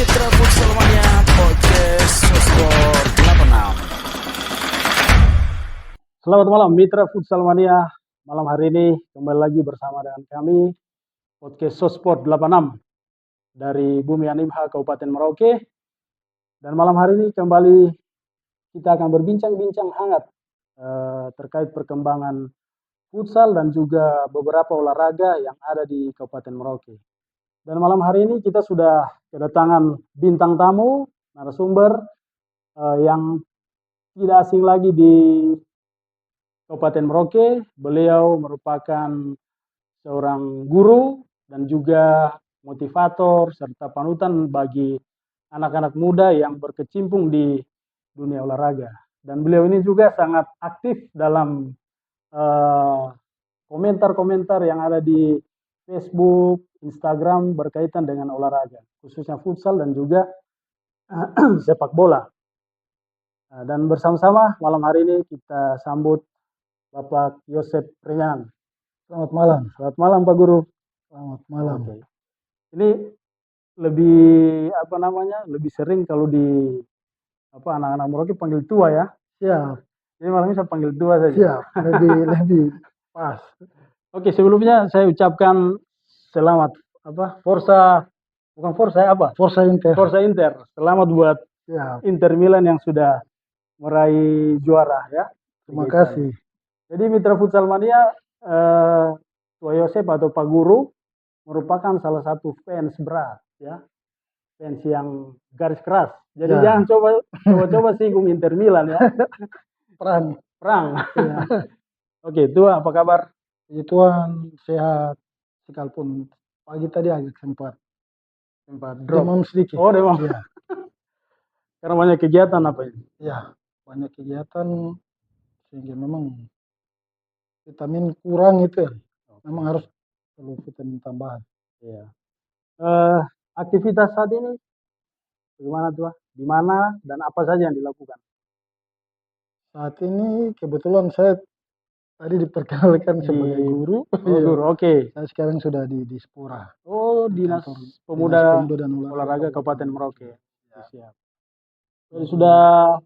Mitra Futsal Mania Podcast Sport 86. Selamat malam Mitra Futsal Mania. Malam hari ini kembali lagi bersama dengan kami Podcast Sport 86 dari Bumi Animha Kabupaten Merauke. Dan malam hari ini kembali kita akan berbincang-bincang hangat terkait perkembangan futsal dan juga beberapa olahraga yang ada di Kabupaten Merauke. Dan malam hari ini kita sudah kedatangan bintang tamu, narasumber yang tidak asing lagi di Kabupaten Merauke. Beliau merupakan seorang guru dan juga motivator serta panutan bagi anak-anak muda yang berkecimpung di dunia olahraga. Dan beliau ini juga sangat aktif dalam komentar-komentar yang ada di Facebook, Instagram berkaitan dengan olahraga, khususnya futsal dan juga sepak bola. Dan bersama-sama malam hari ini kita sambut Bapak Yosep Priyan. Selamat malam. Selamat malam Pak Guru. Selamat malam. Oke. Ini lebih lebih sering kalau di anak-anak Merauke panggil tua ya. Siap. Jadi malam ini saya panggil tua saja. Siap. Lebih pas. Oke, sebelumnya saya ucapkan selamat Forza Inter. Forza Inter. Selamat buat Siap. Inter Milan yang sudah meraih juara ya. Terima kasih. Jadi Mitra Futsal Mania Tua Yosep atau Pak Guru merupakan salah satu fans berat ya. Fans yang garis keras. Jadi Ya. jangan coba singgung Inter Milan ya. Perang. Ya. Oke, Tua apa kabar? Puji Tuhan sehat. Sekalipun pagi tadi agak sempat drop. demam sedikit. Oh, demam. Ya. Karena banyak kegiatan apa ini? Ya, banyak kegiatan sehingga memang vitamin kurang itu ya. Memang harus perlu vitamin tambahan. Iya. Aktivitas saat ini bagaimana Tua? Di mana dan apa saja yang dilakukan? Saat ini kebetulan saya tadi diperkenalkan sebagai guru. Oh, guru, oke. Saya sekarang sudah di Dispora. Oh, Dinas Kantor Pemuda dan Olahraga Kabupaten Merauke. Ya. Siap. Jadi sudah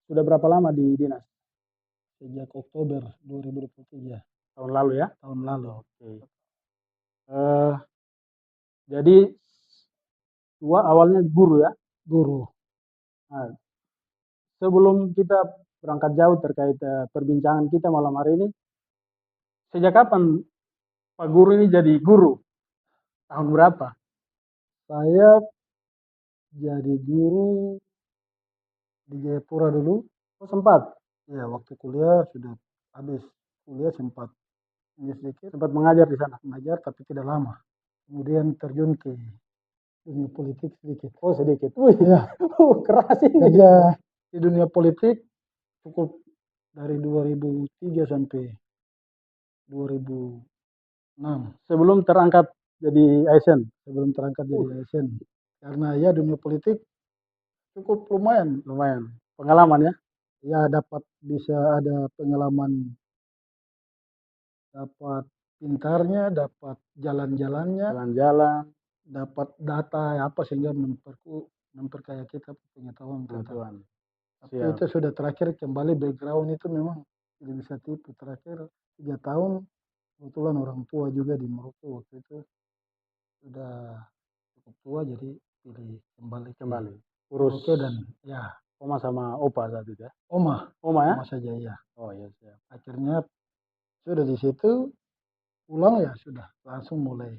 berapa lama di dinas? Sejak Oktober 2023. Tahun lalu ya? Tahun lalu. Oke. Jadi Tua awalnya guru ya? Guru. Nah, sebelum kita berangkat jauh terkait perbincangan kita malam hari ini, sejak kapan Pak Guru ini jadi guru? Tahun berapa? Saya jadi guru di Jayapura dulu. Oh, sempat? Ya, waktu kuliah sudah habis kuliah sempat sedikit. Sempat mengajar di sana? Mengajar tapi tidak lama. Kemudian terjun ke dunia politik sedikit. Oh, sedikit. Wih, ya. Keras ini. Kerja di dunia politik cukup dari 2003 sampai 2006. Sebelum terangkat jadi ASN? Sebelum terangkat jadi ASN. Karena ya dunia politik cukup lumayan. Pengalaman ya? Ya bisa ada pengalaman, dapat pintarnya, dapat jalan-jalannya, dapat data apa sehingga memperkaya kita pengetahuan. Tapi itu sudah terakhir kembali background itu memang tidak bisa tipu. Terakhir 3 tahun kebetulan orang tua juga di Merauke waktu itu sudah cukup tua jadi pilih kembali. Urus dan ya. Oma sama opa saat itu ya? Oma ya? Oma saja ya. Oh iya siap. Akhirnya sudah di situ pulang ya sudah langsung mulai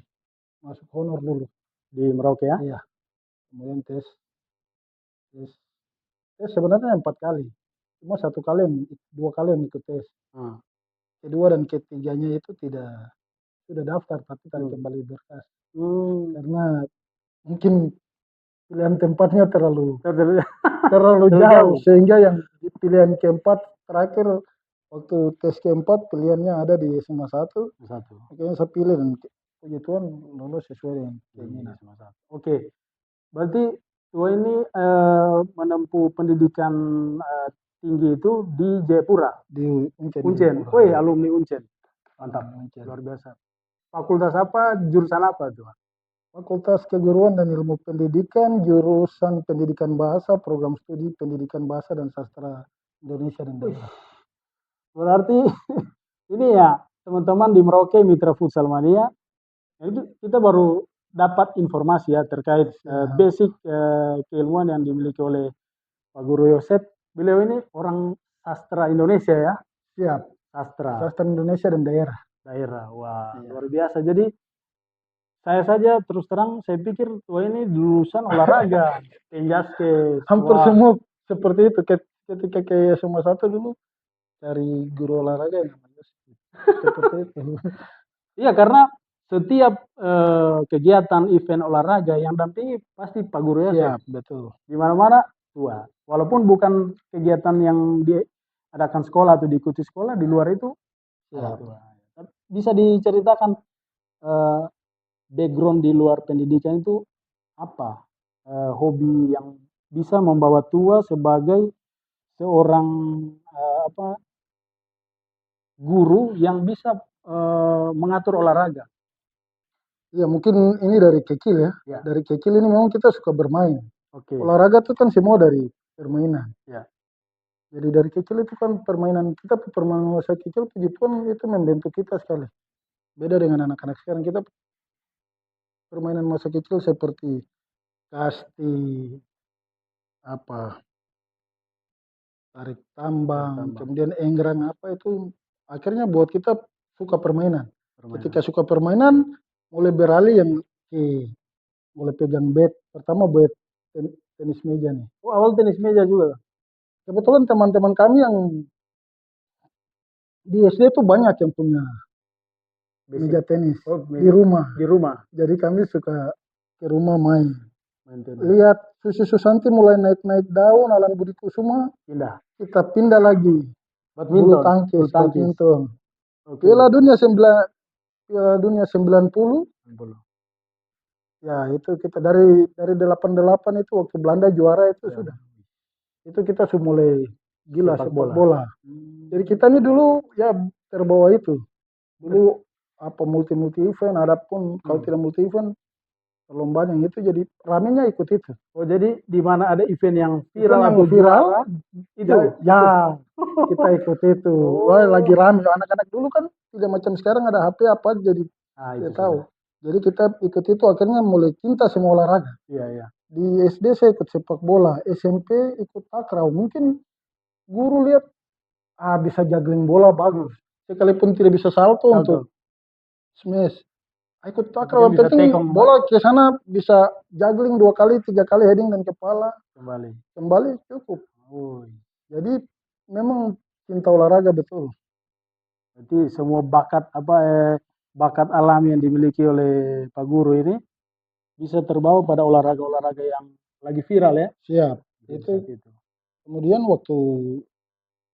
masuk honor dulu di Merauke ya? Iya. Kemudian tes sebenarnya 4 kali. Cuma 2 kali yang ikut tes. Kedua dan ketiganya itu sudah daftar tapi tarik kembali berkas. Karena mungkin pilihan tempatnya terlalu jauh sehingga yang di pilihan keempat terakhir waktu tes keempat pilihannya ada di SMA 1. Akhirnya saya pilih dan puji Tuhan lolos sesuai dengan keinginan. Oke. Berarti Tua ini menempuh pendidikan tinggi itu di Jayapura. Di Uncen. Wih, alumni Uncen. Mantap. Luar biasa. Fakultas apa, jurusan apa Tua? Fakultas Keguruan dan Ilmu Pendidikan, jurusan Pendidikan Bahasa, program studi Pendidikan Bahasa dan Sastra Indonesia dan Daerah. Berarti ini ya teman-teman di Merauke Mitra Futsal Mania, itu kita baru dapat informasi ya terkait basic keilmuan yang dimiliki oleh Pak Guru Yosep. Beliau ini orang sastra Indonesia ya, Siap, sastra Sastra Indonesia dan Daerah. daerah. Wah, Iya. luar biasa. Jadi saya saja terus terang saya pikir wah ini lulusan olahraga, penjaskes. Hampir Wah, semua seperti itu. Ketika kayak SMA 1 dulu cari guru olahraga yang namanya seperti itu. iya karena setiap kegiatan event olahraga yang dampingi pasti Pak Guru Yosep. Siap, betul. Di mana-mana tua. Walaupun bukan kegiatan yang diadakan sekolah atau diikuti sekolah, di luar itu ada Siap. tua. Bisa diceritakan background di luar pendidikan itu apa? Hobi yang bisa membawa tua sebagai seorang apa guru yang bisa mengatur olahraga. Ya mungkin ini dari kecil ya. Ya. Dari kecil ini memang kita suka bermain. Oke. Olahraga itu kan semua dari permainan. Ya. Jadi dari kecil itu kan permainan kita, permainan masa kecil puji Tuhan itu membentuk kita sekali. Beda dengan anak-anak sekarang, kita permainan masa kecil seperti kasti, apa, tarik tambang, kemudian enggrang apa itu akhirnya buat kita suka permainan. Ketika suka permainan mulai beralih yang mulai pegang bat. Pertama bat tenis meja nih. Oh, awal tenis meja juga. Kebetulan teman-teman kami yang di SD itu banyak yang punya meja tenis di rumah. Di rumah. Jadi kami suka ke rumah main. Lihat Susi Susanti mulai naik-naik daun, Alan Budi Kusuma, kita pindah lagi. Bulu tangkis, badminton. Piala Dunia 90. Ya itu kita dari 88 itu waktu Belanda juara itu sudah. Itu kita sudah mulai gila sepak bola. Jadi kita ini dulu ya terbawa itu. Dulu apa multi event, ada pun kalau tidak multi event perlombaan yang itu jadi ramenya ikut itu. Oh jadi di mana ada event yang Viral viral yang viral itu ya kita ikut itu. Wah lagi rame anak-anak dulu kan tidak macam sekarang ada HP apa jadi tidak tahu. Jadi kita ikut itu akhirnya mulai cinta semua olahraga. Iya, iya. Di SD saya ikut sepak bola, SMP ikut takraw. Mungkin guru lihat bisa juggling bola bagus. Sekalipun tidak bisa salto untuk smash. Ikut takraw yang penting bola ke sana bisa juggling 2 kali, 3 kali heading dan kepala. Kembali cukup. Jadi memang cinta olahraga betul. Jadi semua bakat bakat alam yang dimiliki oleh Pak Guru ini bisa terbawa pada olahraga-olahraga yang lagi viral ya. Siap. Itu. Kemudian waktu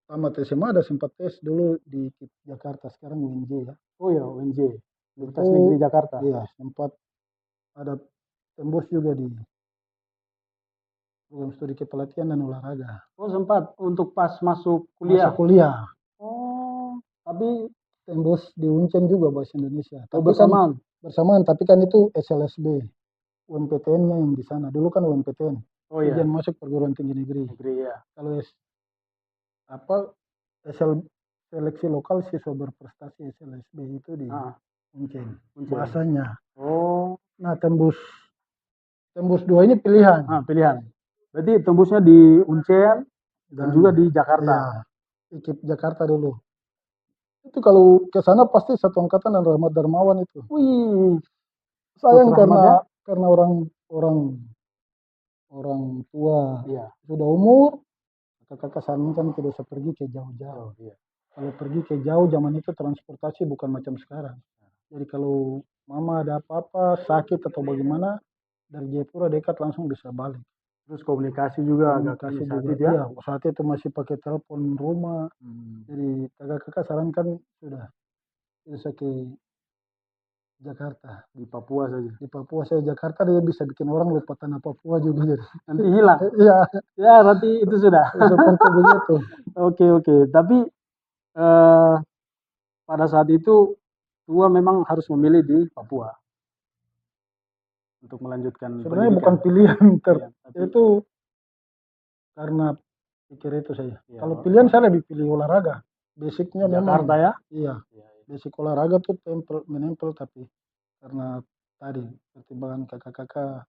tamat SMA ada sempat tes dulu di Jakarta, sekarang UNJ ya. Oh ya UNJ, Universitas Negeri Jakarta. Iya, sempat ada tembus juga di program studi kepelatihan dan olahraga. Oh sempat untuk pas masuk kuliah? Masuk kuliah. Oh, tapi tembus di Uncen juga bahasa Indonesia. Tapi bersamaan? Bersamaan, tapi kan itu SLSB. UNPTN-nya yang di sana. Dulu kan UNPTN. Oh iya. Ujian masuk perguruan tinggi negeri. Ya. Kalau seleksi lokal siswa berprestasi SLSB itu di Uncen. Bahasanya. Oh. Nah tembus 2 ini pilihan. Pilihan. Berarti tembusnya di Uncen dan juga di Jakarta. Iya, IKIP Jakarta dulu. Itu kalau ke sana pasti satu angkatan dan Rahmat Darmawan itu. Wih. Sayang karena orang tua sudah umur, kakak sarankan tidak usah pergi ke jauh-jauh. Kalau pergi ke jauh zaman itu transportasi bukan macam sekarang. Jadi kalau mama ada apa-apa sakit atau bagaimana dari Jayapura dekat langsung bisa balik. Terus komunikasi juga agak saat itu ya. Saat itu masih pakai telepon rumah. Jadi kakak sarankan sudah bisa ke Jakarta. Di Papua saja. Di Papua saya Jakarta dia bisa bikin orang lupa tanah Papua juga jadi. Nanti hilang. Iya. Ya nanti itu sudah. Seperti begitu. Oke. Tapi pada saat itu tua memang harus memilih di Papua. untuk melanjutkan Sebenarnya pendidikan. bukan pilihan Iya, tapi itu karena pikir itu saja. Iya, Kalau pilihan saya lebih pilih olahraga. Basicnya memang Jakarta ya. iya, Iya, iya. basic olahraga tuh menempel tapi karena tadi pertimbangan kakak-kakak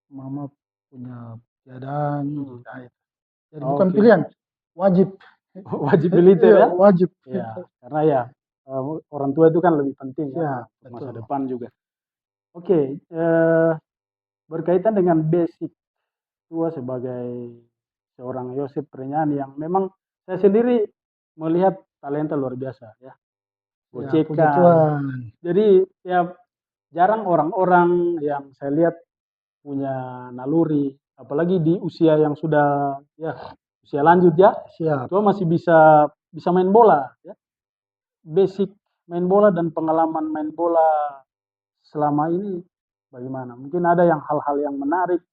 mama punya keadaan Hmm. nah, itu. Jadi bukan Oke. pilihan, wajib. Wajib militer Iya, ya. wajib. Ya, karena ya orang tua itu kan lebih penting ya Iya, untuk masa betul. depan juga. Oke, berkaitan dengan basic tua sebagai seorang Yosep penyanyi yang memang saya sendiri melihat talenta luar biasa ya. Ya, puji Gocekan. Tuhan. Jadi ya jarang orang-orang yang saya lihat punya naluri, apalagi di usia yang sudah ya usia lanjut ya, Siap. tua masih bisa bisa main bola ya. Basic main bola dan pengalaman main bola selama ini bagaimana? Mungkin ada yang hal-hal yang menarik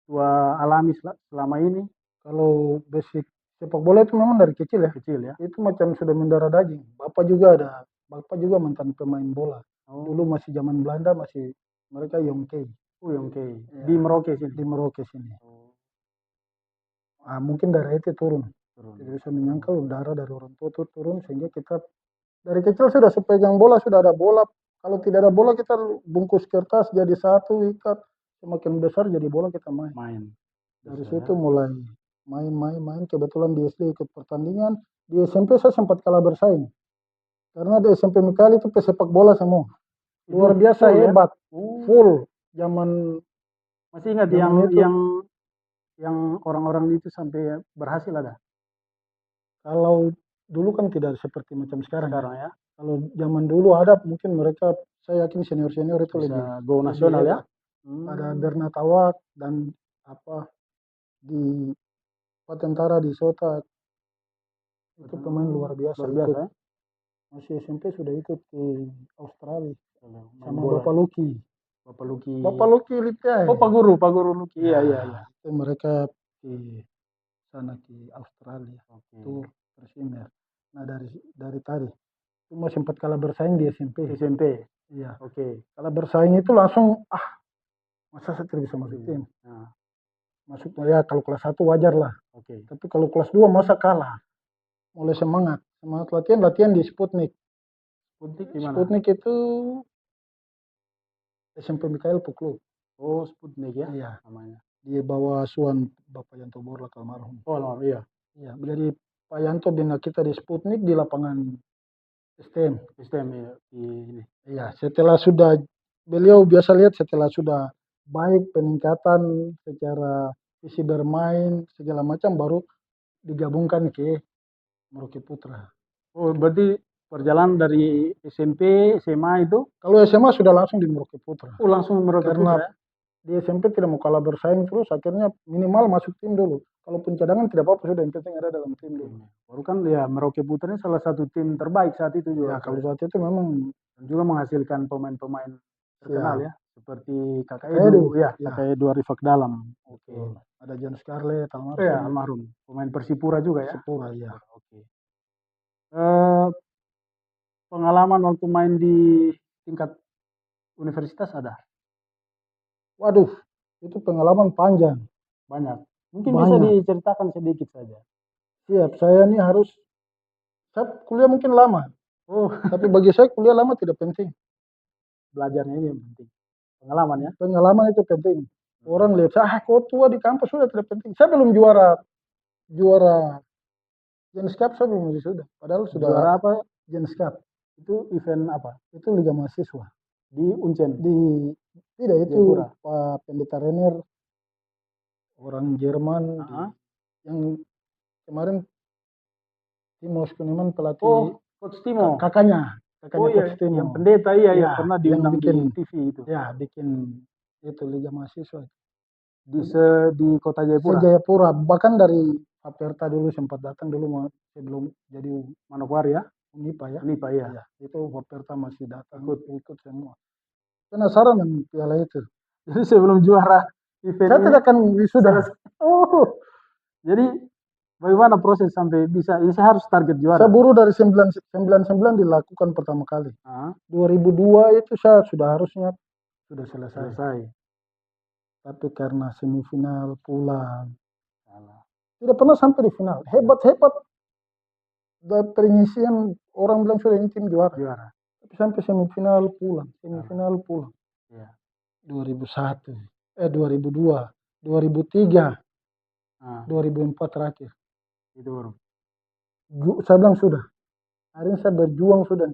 tua alami selama ini Kalau basic sepak bola itu memang dari kecil ya. kecil ya. Itu macam sudah mendarah daging. Bapak juga mantan pemain bola. Dulu Oh, masih zaman Belanda masih mereka Yongkei oke. ya, Di Merauke sini. di Merauke sini. Oh, Ah, mungkin darah itu turun. turun. Tidak bisa menyangkal darah dari orang tua itu turun sehingga kita dari kecil sudah sepegang bola sudah ada bola. Kalau tidak ada bola kita bungkus kertas jadi satu ikat semakin besar jadi bola kita main. Main. Dari Bisa situ ya. mulai main. Kebetulan di SD ikut pertandingan. Di SMP saya sempat kalah bersaing. Karena di SMP Mikali itu pesepak bola semua. Luar Itu biasa full ya? hebat. Oh, Full. Zaman masih ingat zaman itu yang orang-orang itu sampai berhasil ada kalau dulu kan tidak seperti macam sekarang ya. sekarang ya. Kalau zaman dulu ada mungkin mereka saya yakin senior-senior itu Bisa go lebih nasional ya. hebat. Ada Bernatawak dan apa di Patentara di Sota itu pemain luar biasa Luar biasa ya. masih SMP sudah ikut ke Australia Main sama bola. Bapak Luki. Bapak Luki. Bapak Luki Liptai. Oh, Pak Guru Luki. Iya, iya, iya. Itu mereka di sana ke Australia. Oke. Tur berseminar. Nah dari tadi cuma sempat kalah bersaing di SMP. SMP. Iya. Oke. Kalah bersaing itu langsung masa saya tidak bisa masuk tim. Nah, Masuk ya kalau kelas 1 wajar lah. oke. Tapi kalau kelas 2 masa kalah. Mulai semangat latihan di Sputnik. Sputnik di mana? Sputnik itu SMP Mikael Puklu. Oh, Sputnik ya Iya. namanya. Di bawah asuhan Bapak Yanto Borlak almarhum. Oh, lama, iya. Iya, jadi Pak Yanto bina kita di Sputnik di lapangan STM. Sistem ya, di ini. Iya, setelah sudah beliau biasa lihat setelah sudah baik peningkatan secara visi bermain segala macam baru digabungkan ke Merauke Putra. Oh, berarti perjalanan dari SMP, SMA itu Kalau SMA sudah langsung di Merauke Putra. langsung Merauke Karena Putra ya? di SMP tidak mau kalah bersaing terus akhirnya minimal masuk tim dulu. Kalaupun cadangan tidak apa-apa sudah yang penting ada dalam tim dulu. Baru kan ya Merauke Putra ini salah satu tim terbaik saat itu Ya juga. kalau saat itu memang Dan juga menghasilkan pemain-pemain terkenal ya, seperti Kakak Kakak Edu, Edu, ya, ya. Kakak Edu Arifak Dalam. Oke. Ada John Scarlett, almarhum. Ya, almarhum. Pemain Persipura juga ya. Persipura ya. Oke. Pengalaman waktu main di tingkat universitas ada Waduh, itu pengalaman panjang. banyak. Mungkin bisa Banyak. diceritakan sedikit saja. Siap, saya ini harus saya kuliah mungkin lama, Oh, tapi bagi saya kuliah lama tidak penting. belajarnya ini yang penting. Pengalaman ya. Pengalaman itu penting. Orang lihat saya, kok tua di kampus sudah tidak penting. Saya belum juara Gens Cup saya belum sudah. Padahal sudah Juara apa? Gens Cup. Itu event apa? Itu Liga Mahasiswa. Di Uncen. Tidak itu Jayapura. Pak Pendeta Renner orang Jerman yang kemarin Timo Skuniman pelatih Oh, Coach Timo. kakaknya Oh iya, Coach Timo. yang pendeta iya, Ya, pernah yang diundang bikin- di TV itu. Ya, bikin itu Liga Mahasiswa. Di Kota Jayapura. Jayapura, bahkan dari Aperta dulu sempat datang dulu sebelum jadi Manokwari ya. Unipa ya. Unipa ya. Ya, itu Aperta masih datang ikut semua. Penasaran dengan piala itu. Jadi sebelum juara event Saya ini, tidak akan wisuda. oh, jadi bagaimana proses sampai bisa? Ini saya harus target juara. Saya buru dari 99 dilakukan pertama kali. 2002 itu saya sudah harusnya sudah selesai. Selesai. Tapi karena semifinal pulang, Salah. tidak pernah sampai di final. Hebat-hebat penyisian orang bilang sudah ini tim juara. Juara. Tapi sampai semifinal pulang, semifinal pulang. Iya. 2001, 2002, 2003, Ah, 2004 terakhir. itu baru. Saya bilang sudah. Hari ini saya berjuang sudah.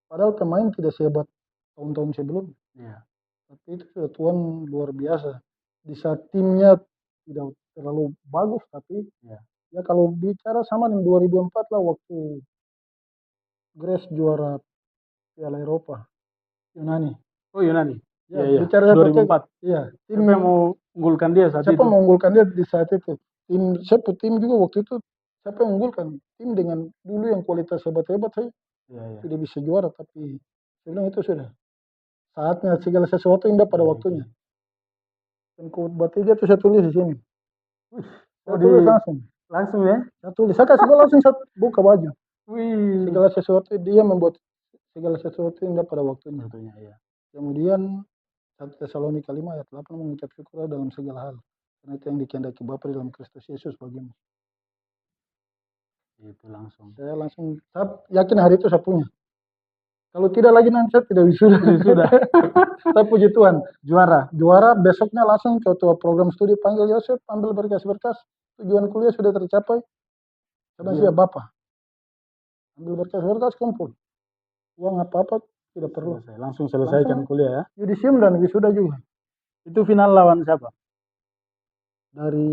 Padahal pemain tidak sehebat tahun-tahun sebelumnya. Iya. Tapi itu sudah Tuhan luar biasa. Di saat timnya tidak terlalu bagus, tapi Iya. ya kalau bicara sama dengan 2004 lah waktu Grace juara Piala Eropa, Yunani. Oh Yunani. Ya, Iya, iya. bicara seperti 2004. iya, Siapa yang mau unggulkan dia saat siapa itu? mengunggulkan dia di saat itu? Tim juga waktu itu siapa yang mengunggulkan? Tim dengan dulu yang kualitas hebat-hebat saya Iya, iya. tidak bisa juara, tapi saya bilang itu sudah saatnya segala sesuatu indah pada Iya, waktunya. Dan khotbah 3 itu saya tulis di sini. Oh, Saya tulis langsung. langsung ya? Saya tulis. Saya kasih bola langsung saya buka baju. Wih. Segala sesuatu dia membuat segala sesuatu indah pada waktunya. Tentunya ya. Kemudian 1 Tesalonika 5 ayat 8 mengucap syukur dalam segala hal. Karena itu yang dikehendaki Bapa dalam Kristus Yesus bagimu. Itu langsung. Saya yakin hari itu saya punya. Kalau tidak lagi nanti saya tidak wisuda. Sudah. Saya puji Tuhan. Juara. Juara besoknya langsung ketua program studi panggil Yosef, ambil berkas-berkas. Tujuan kuliah sudah tercapai. Karena siap Bapak. Ambil berkas-berkas kumpul. Uang apa-apa tidak perlu. Selesai. Langsung selesaikan kuliah ya. Yudisium dan wisuda juga. Itu final lawan siapa? Dari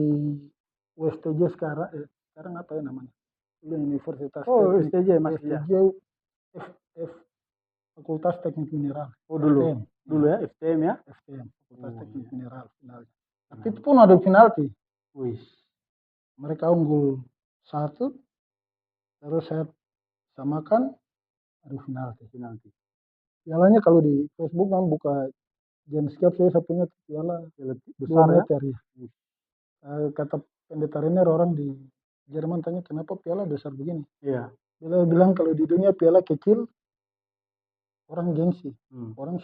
USTJ sekarang apa ya namanya? Dulu Universitas Oh, Teknik. STJ masih ya. USTJ FF Fakultas Teknik Mineral. Oh dulu. FTM. Dulu ya FTM ya. FTM Fakultas Oh, Teknik iya. Mineral final. Tapi itu pun ada penalti. Wih. Mereka unggul 1, terus saya samakan, ada penalti. Penalti. Pialanya kalau di Facebook kan buka Genskap saya punya piala Besar 2 ya. meter ya. Kata pendeta Renner orang di Jerman tanya kenapa piala besar begini. Iya. Dia bilang kalau di dunia piala kecil orang gengsi, orang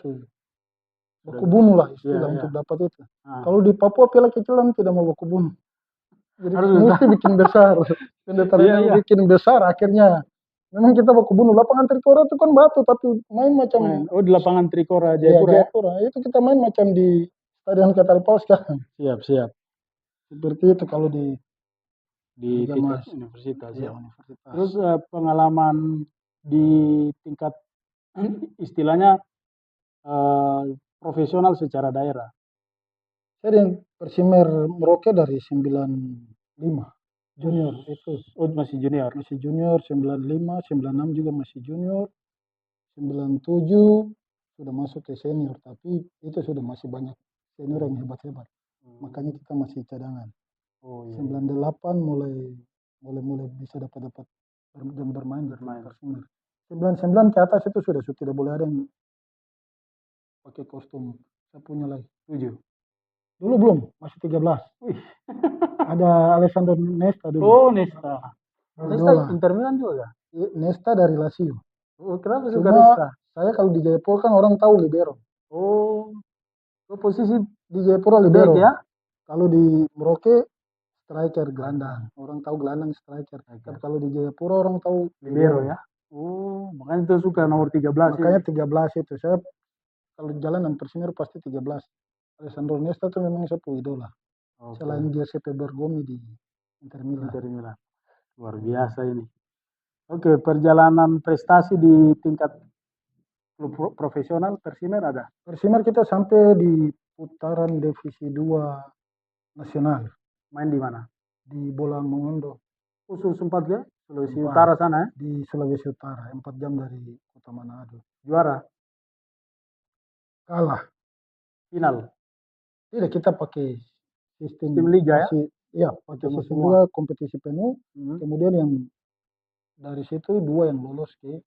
baku bunuh lah istilah untuk dapat itu. Kalau di Papua piala kecil kan tidak mau baku bunuh. Jadi mesti bikin besar. Pendeta Renner bikin besar akhirnya. Memang kita baku bunuh. Lapangan Trikora itu kan batu tapi main macam. Oh di lapangan Trikora Jayapura. Jayapura. Itu kita main macam di Stadion Catalpaus sekarang. Siap. Seperti itu kalau di tingkat universitas ya. Universitas. Terus pengalaman di tingkat istilahnya profesional secara daerah. Saya yang Persimer Merauke dari 95 junior itu. Oh masih junior. Masih junior 95, 96 juga masih junior. 97 sudah masuk ke senior tapi itu sudah masih banyak senior yang hebat-hebat. Makanya kita masih cadangan. Oh, iya. 98 mulai bisa dapat dan bermain. 99 ke atas itu sudah tidak boleh ada yang pakai kostum. Saya punya lagi 7. Dulu belum, masih 13. Wih. Ada Alessandro Nesta dulu. Oh Nesta. Nesta Inter Milan juga? Nesta dari Lazio. Oh, kenapa suka Nesta? Saya kalau di Jayapura kan orang tahu libero. Oh, posisi di Jayapura libero ya? Kalau di Merauke striker gelandang. Orang tahu gelandang striker. Tapi kalau di Jayapura orang tahu libero ya. Oh, makanya itu suka nomor 13. Makanya 13 itu. Saya kalau jalan dan Persimer pasti 13. Alessandro Nesta itu memang saya idola. Okay. Selain Giuseppe Bergomi di Inter Milan. Luar biasa ini. Oke, perjalanan prestasi di tingkat klub profesional Persimer ada? Persimer kita sampai di putaran divisi 2 nasional. Main di mana? Di Bolang Mongondo. Sempat ya? Sulawesi Utara sana ya? Di Sulawesi Utara, 4 jam dari kota Manado. Juara? Kalah. Final? Tidak, kita pakai sistem liga ya? Iya, pakai sistem liga kompetisi penuh. Kemudian yang dari situ 2 yang lolos ke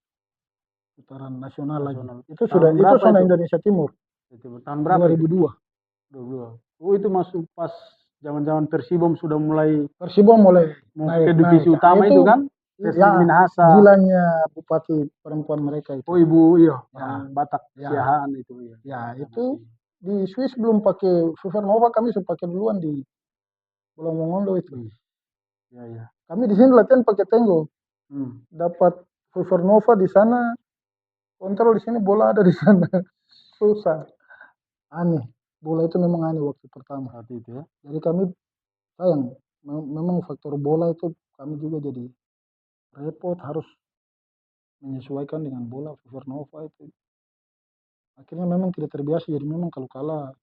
putaran nasional lagi. Itu sudah itu zona Indonesia Timur. Tahun berapa? 2002. Oh, itu masuk pas zaman-zaman Persibom sudah mulai naik ke divisi utama itu kan? Minahasa. Gilanya bupati perempuan mereka itu. Oh, Ibu Batak Siahaan itu ya. Ya, itu di Swiss belum pakai Supernova, kami sudah pakai duluan di Pulau Mongondo itu. Ya, ya. Kami di sini latihan pakai Tango. Hmm. Dapat Supernova di sana, kontrol di sini, bola ada di sana. Susah. Aneh. Bola itu memang aneh waktu pertama. Saat itu ya. Jadi kami sayang, memang faktor bola itu kami juga jadi repot, harus menyesuaikan dengan bola Supernova itu. Akhirnya memang tidak terbiasa, jadi memang kalau kalah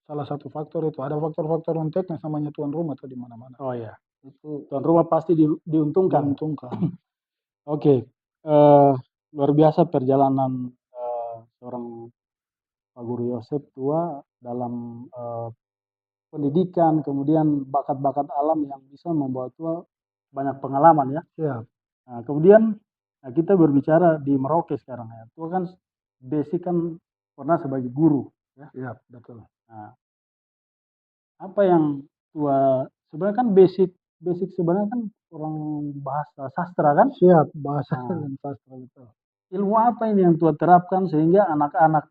salah satu faktor itu ada faktor-faktor non teknis namanya tuan rumah atau di mana-mana. Oh ya. Itu Tuan rumah pasti diuntungkan. diuntungkan. Oke. Luar biasa perjalanan seorang Pak Guru Yosep tua dalam pendidikan, kemudian bakat-bakat alam yang bisa membawa tua banyak pengalaman ya. Siap. Nah, kemudian kita berbicara di Merauke sekarang ya. Tua kan basic kan pernah sebagai guru ya. Siap, betul. Nah, apa yang tua sebenarnya kan basic sebenarnya kan orang bahasa sastra kan? Siap, bahasa Nah, dan sastra betul. ilmu apa ini yang tua terapkan sehingga anak-anak,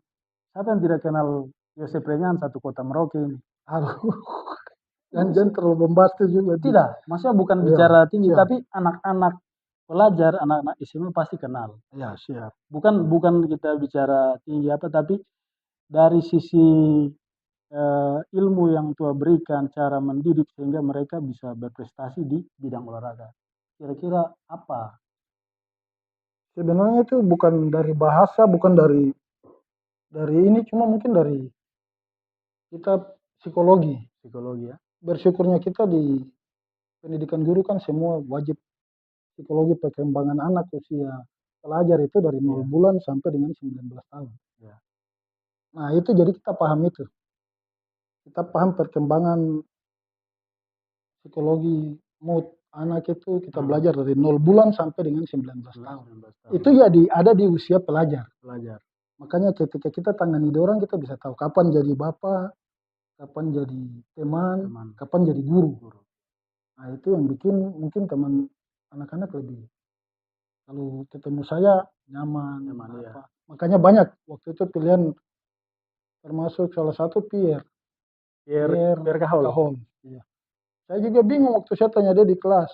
siapa yang tidak kenal Yosep Renyan satu kota Merauke ini? Aduh. Jangan terlalu bombastis juga. Tidak, maksudnya bukan Iya, bicara tinggi, siap. tapi anak-anak pelajar, anak-anak SMA pasti kenal. Ya, siap. Bukan kita bicara tinggi apa, tapi dari sisi ilmu yang tua berikan, cara mendidik sehingga mereka bisa berprestasi di bidang olahraga. Kira-kira apa? Sebenarnya itu bukan dari bahasa, bukan dari ini, cuma mungkin dari kita psikologi. Psikologi ya? Bersyukurnya kita di pendidikan guru kan semua wajib psikologi perkembangan anak usia pelajar itu dari 0 bulan sampai dengan 19 tahun. Ya. Nah itu jadi kita paham itu. Kita paham perkembangan psikologi mood anak itu kita belajar dari 0 bulan sampai dengan 19 tahun. 19 tahun. Itu ya ada di usia pelajar. Pelajar. Makanya ketika kita tangani orang kita bisa tahu kapan jadi bapak, kapan jadi teman, kapan jadi guru. Nah itu yang bikin mungkin teman anak-anak lebih, kalau ketemu saya nyaman apa. Ya. Makanya banyak waktu itu pilihan, termasuk salah satu Pierre Kahol. Iya. Saya juga bingung waktu saya tanya dia di kelas.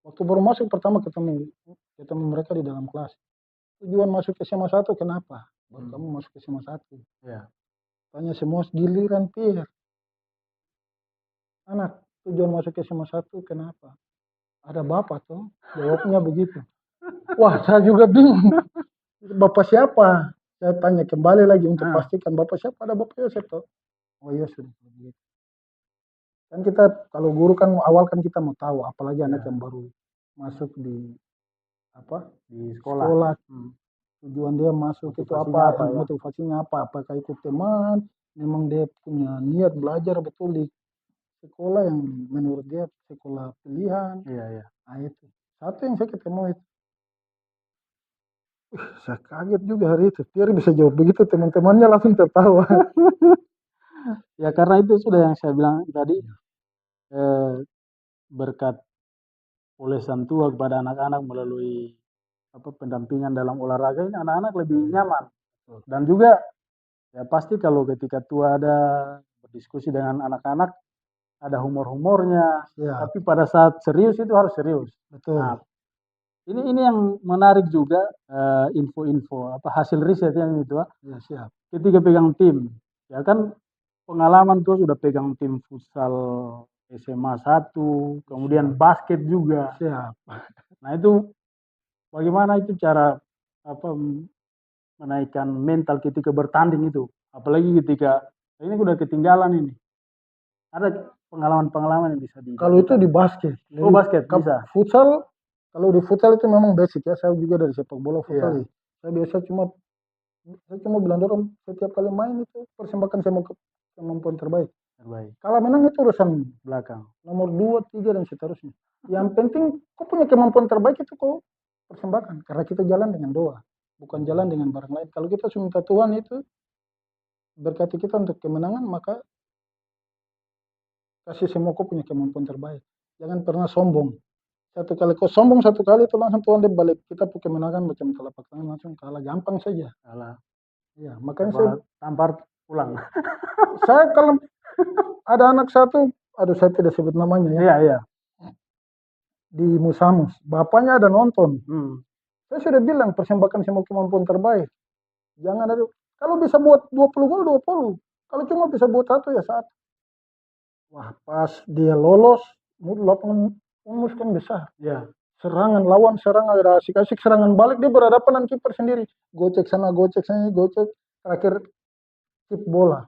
Waktu baru masuk pertama ketemu mereka di dalam kelas. Tujuan masuk ke SMA 1 kenapa? Baru kamu masuk ke SMA 1. Ya. Tanya semua giliran Pierre. Anak, tujuan masuk ke SMA 1 kenapa? Ada bapak tuh, jawabnya begitu. Wah, saya juga bingung. Bapak siapa? Saya tanya kembali lagi untuk pastikan bapak siapa, ada bapak Yosep tuh. Oh iya sudah begitu. Kan kita kalau guru kan awal kan kita mau tahu, apalagi anak yang baru masuk di sekolah. Tujuan dia masuk itu apa, motivasinya apa, apakah ikut teman, memang dia punya niat belajar betul di sekolah yang menurut dia sekolah pilihan. Iya. Nah itu satu yang saya ketemu itu. Saya kaget juga hari itu. Pierre bisa jawab begitu, teman-temannya langsung tertawa. Ya karena itu sudah yang saya bilang tadi, berkat olesan tua kepada anak-anak melalui pendampingan dalam olahraga ini anak-anak lebih nyaman. Dan juga ya pasti kalau ketika tua ada berdiskusi dengan anak-anak ada humor-humornya, tapi pada saat serius itu harus serius. Betul. Nah, ini yang menarik juga, info-info hasil riset yang itu. Ya, siap. Ketika pegang tim, ya kan pengalaman tuh sudah pegang tim futsal SMA 1, kemudian basket juga. Siap. Nah itu bagaimana itu cara menaikkan mental ketika bertanding itu, apalagi ketika ini udah ketinggalan ini. Ada pengalaman-pengalaman yang bisa Kalau itu di basket. Oh basket bisa. Futsal, kalau di futsal itu memang basic ya. Saya juga dari sepak bola futsal. Saya biasa cuma bilang dorong setiap kali main itu persembahkan saya mau kemampuan terbaik. Kalau menang itu urusan belakang. Nomor 2, 3 dan seterusnya. Yang penting kau punya kemampuan terbaik itu kau persembahkan. Karena kita jalan dengan doa, bukan jalan dengan barang lain. Kalau kita sudah minta Tuhan itu berkati kita untuk kemenangan, maka kasih semua kau punya kemampuan terbaik. Jangan pernah sombong. Satu kali kau sombong satu kali itu langsung Tuhan dia balik. Kita punya kemenangan macam telapak tangan langsung kalah, gampang saja. Kalah. Iya, makanya saya tampar pulang. Saya kalau ada anak satu, aduh saya tidak sebut namanya ya, Iya, iya. di Musamus, bapaknya ada nonton. Hmm. Saya sudah bilang persembahkan semua kemampuan terbaik. Jangan ada, kalau bisa buat 20 gol 20. Kalau cuma bisa buat satu ya satu. Wah, pas dia lolos, lapangan Umus kan besar. Iya. Serangan lawan serangan ada asik-asik, serangan balik dia berhadapan dengan kiper sendiri. Gocek sana, gocek. Terakhir tip bola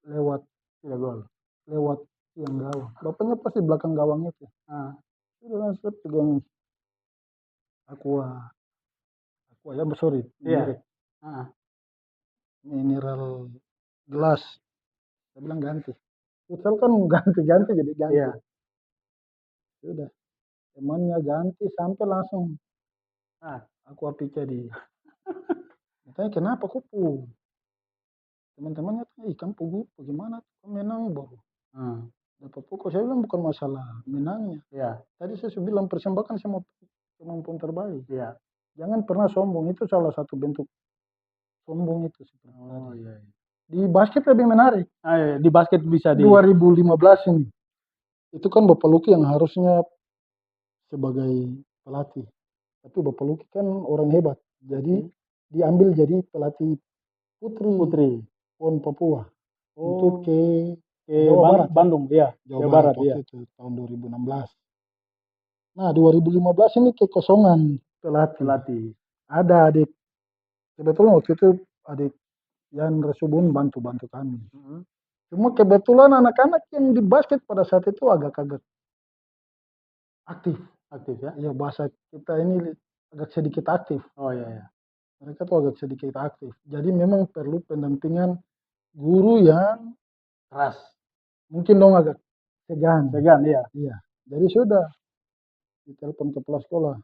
lewat Tidak gol. lewat tiang gawang. Bapaknya pasti belakang gawang itu. Ah, Sudah langsung pegang aqua, ya sorry, iya. merek Ah, mineral gelas. Saya bilang ganti. Futsal kan ganti-ganti jadi ganti. iya. Sudah, temannya ganti sampai langsung Ah, aqua pica di. Tanya kenapa kupu? Teman-temannya tanya, ikan pugu bagaimana? Kau menang baru hmm. dapat pukul. Saya bilang bukan masalah menangnya. Iya, Tadi saya sudah bilang persembahkan semua kemampuan terbaik. iya. Jangan pernah sombong. Itu salah satu bentuk sombong itu seperti Oh, tadi. iya, iya. Di basket lebih menarik. Ah, iya. Di basket bisa 2015 ini. Itu kan Bapak Luki yang harusnya sebagai pelatih. Tapi Bapak Luki kan orang hebat. Jadi diambil jadi pelatih putri PON Papua. Untuk Oh, ke ke Jawa Barat. Bandung, iya. Jawa Barat waktu iya. itu tahun 2016. Nah 2015 ini kekosongan pelatih. Ada adik, kebetulan waktu itu adik Yan Resubun bantu kami. Mhm. Cuma kebetulan anak-anak yang di basket pada saat itu agak-agak aktif. Aktif ya? Ya bahasa kita ini agak sedikit aktif. Oh, iya, iya. Mereka tuh agak sedikit aktif. Jadi memang perlu pendampingan guru yang Keras. mungkin dong agak segan. Segan, iya. Iya. Jadi sudah ditelepon kepala sekolah.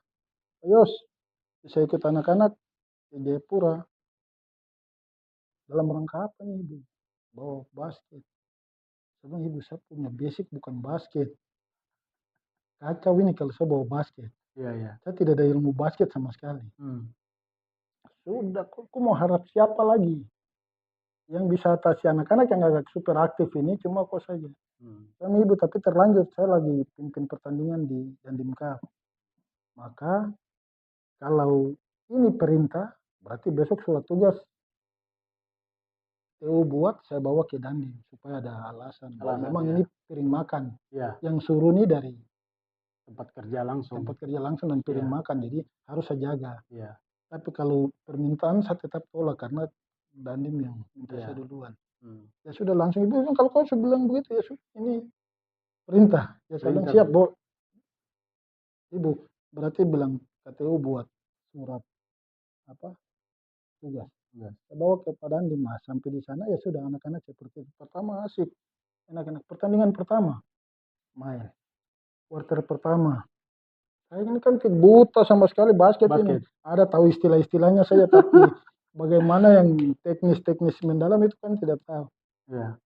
Ayos, bisa ikut anak-anak ke Jayapura. Dalam rangka apa nih ibu? Bawa basket. Saya bilang ibu saya punya basic bukan basket. Kacau ini kalau saya bawa basket. Iya, iya. Saya tidak ada ilmu basket sama sekali. Sudah, kok mau harap siapa lagi yang bisa atasi anak-anak yang agak super aktif ini cuma kok saja. Kami ibu tapi terlanjur saya lagi pimpin pertandingan di Dandim Cup. Maka kalau ini perintah berarti besok surat tugas TU buat saya bawa ke Dandim supaya ada alasan. Memang ya. ini piring makan. Iya. Yang suruh ini dari Tempat kerja langsung. dan piring makan jadi harus saya jaga. Iya. Tapi kalau permintaan saya tetap tolak karena Dandim yang minta Iya. saya duluan. Ya sudah langsung ibu kalau kau sudah bilang begitu ya ini perintah. Ya saya bilang siap bu. Ibu berarti bilang KTU buat surat apa tugas. Saya bawa ke Pak Dandim mas sampai di sana ya sudah anak-anak seperti itu. Pertama asik anak-anak pertandingan pertama main quarter pertama. Saya ini kan buta sama sekali basket. Ini. Ada tahu istilah-istilahnya saja tapi bagaimana yang teknis-teknis mendalam itu kan tidak tahu. Iya.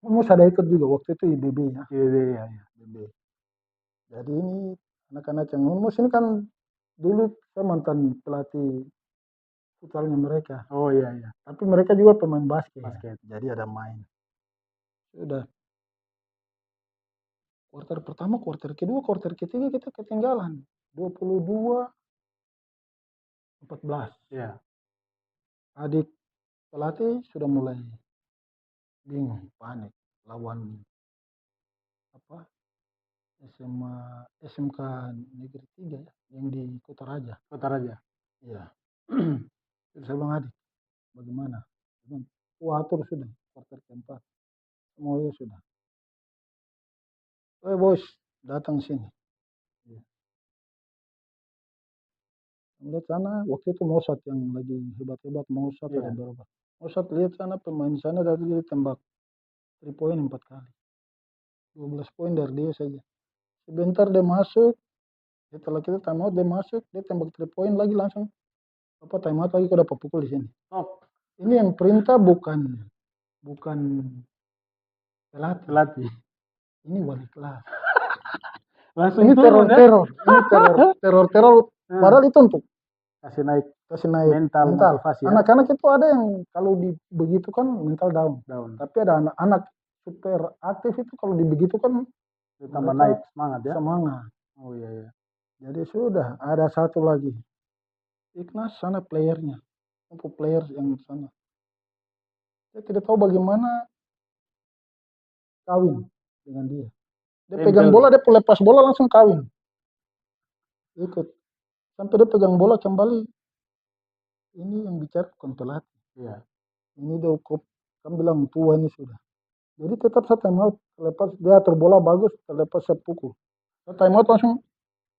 Mus ada ikut juga waktu itu IBB ya. IBB ya. IBB. Jadi ini anak-anak yang Mus ini kan dulu saya mantan pelatih futsalnya mereka. Oh iya iya. Tapi mereka juga pemain basket. Jadi ada main. Sudah. Quarter pertama, quarter kedua, quarter ketiga kita ketinggalan. 22-14. Iya. Adik pelatih sudah mulai bingung, panik. Lawan apa? SMK Negeri 3 ya, yang di Kota Raja. Kota Raja. Iya. Saya bilang adik, bagaimana? Atur sudah, quarter keempat. Semuanya sudah. Bos, datang sini. Lihat sana, waktu itu Mosat yang lagi hebat-hebat, Mosat ada berapa. Mosat lihat sana, pemain sana tadi dia tembak 3 poin 4 kali. 12 poin dari dia saja. Sebentar dia masuk, setelah kita time out dia masuk, dia tembak 3 poin lagi langsung. Apa time out lagi kau dapat pukul di sini. Ini yang perintah bukan pelatih. Ini wali kelas. Langsung ini teror. Ini teror. Padahal itu untuk Kasih naik kasih naik mental, motivasi ya. anak-anak itu ada yang kalau begitu kan mental down, Daun. tapi ada anak-anak super aktif itu kalau dibegitu kan Tambah mereka naik semangat ya. semangat. Oh iya iya. Jadi sudah ada satu lagi Ignas sana playernya, untuk player yang sana. Saya tidak tahu bagaimana kawin dengan dia. Dia pegang Tempel. bola, dia lepas bola langsung kawin. Ikut. Sampai dia pegang bola kembali. Ini yang bicara bukan pelatih. Iya. Ini dia ukur. Kan bilang tua ini sudah. Jadi tetap saya time out. Terlepas dia atur bola bagus, terlepas saya pukul. Saya time out langsung.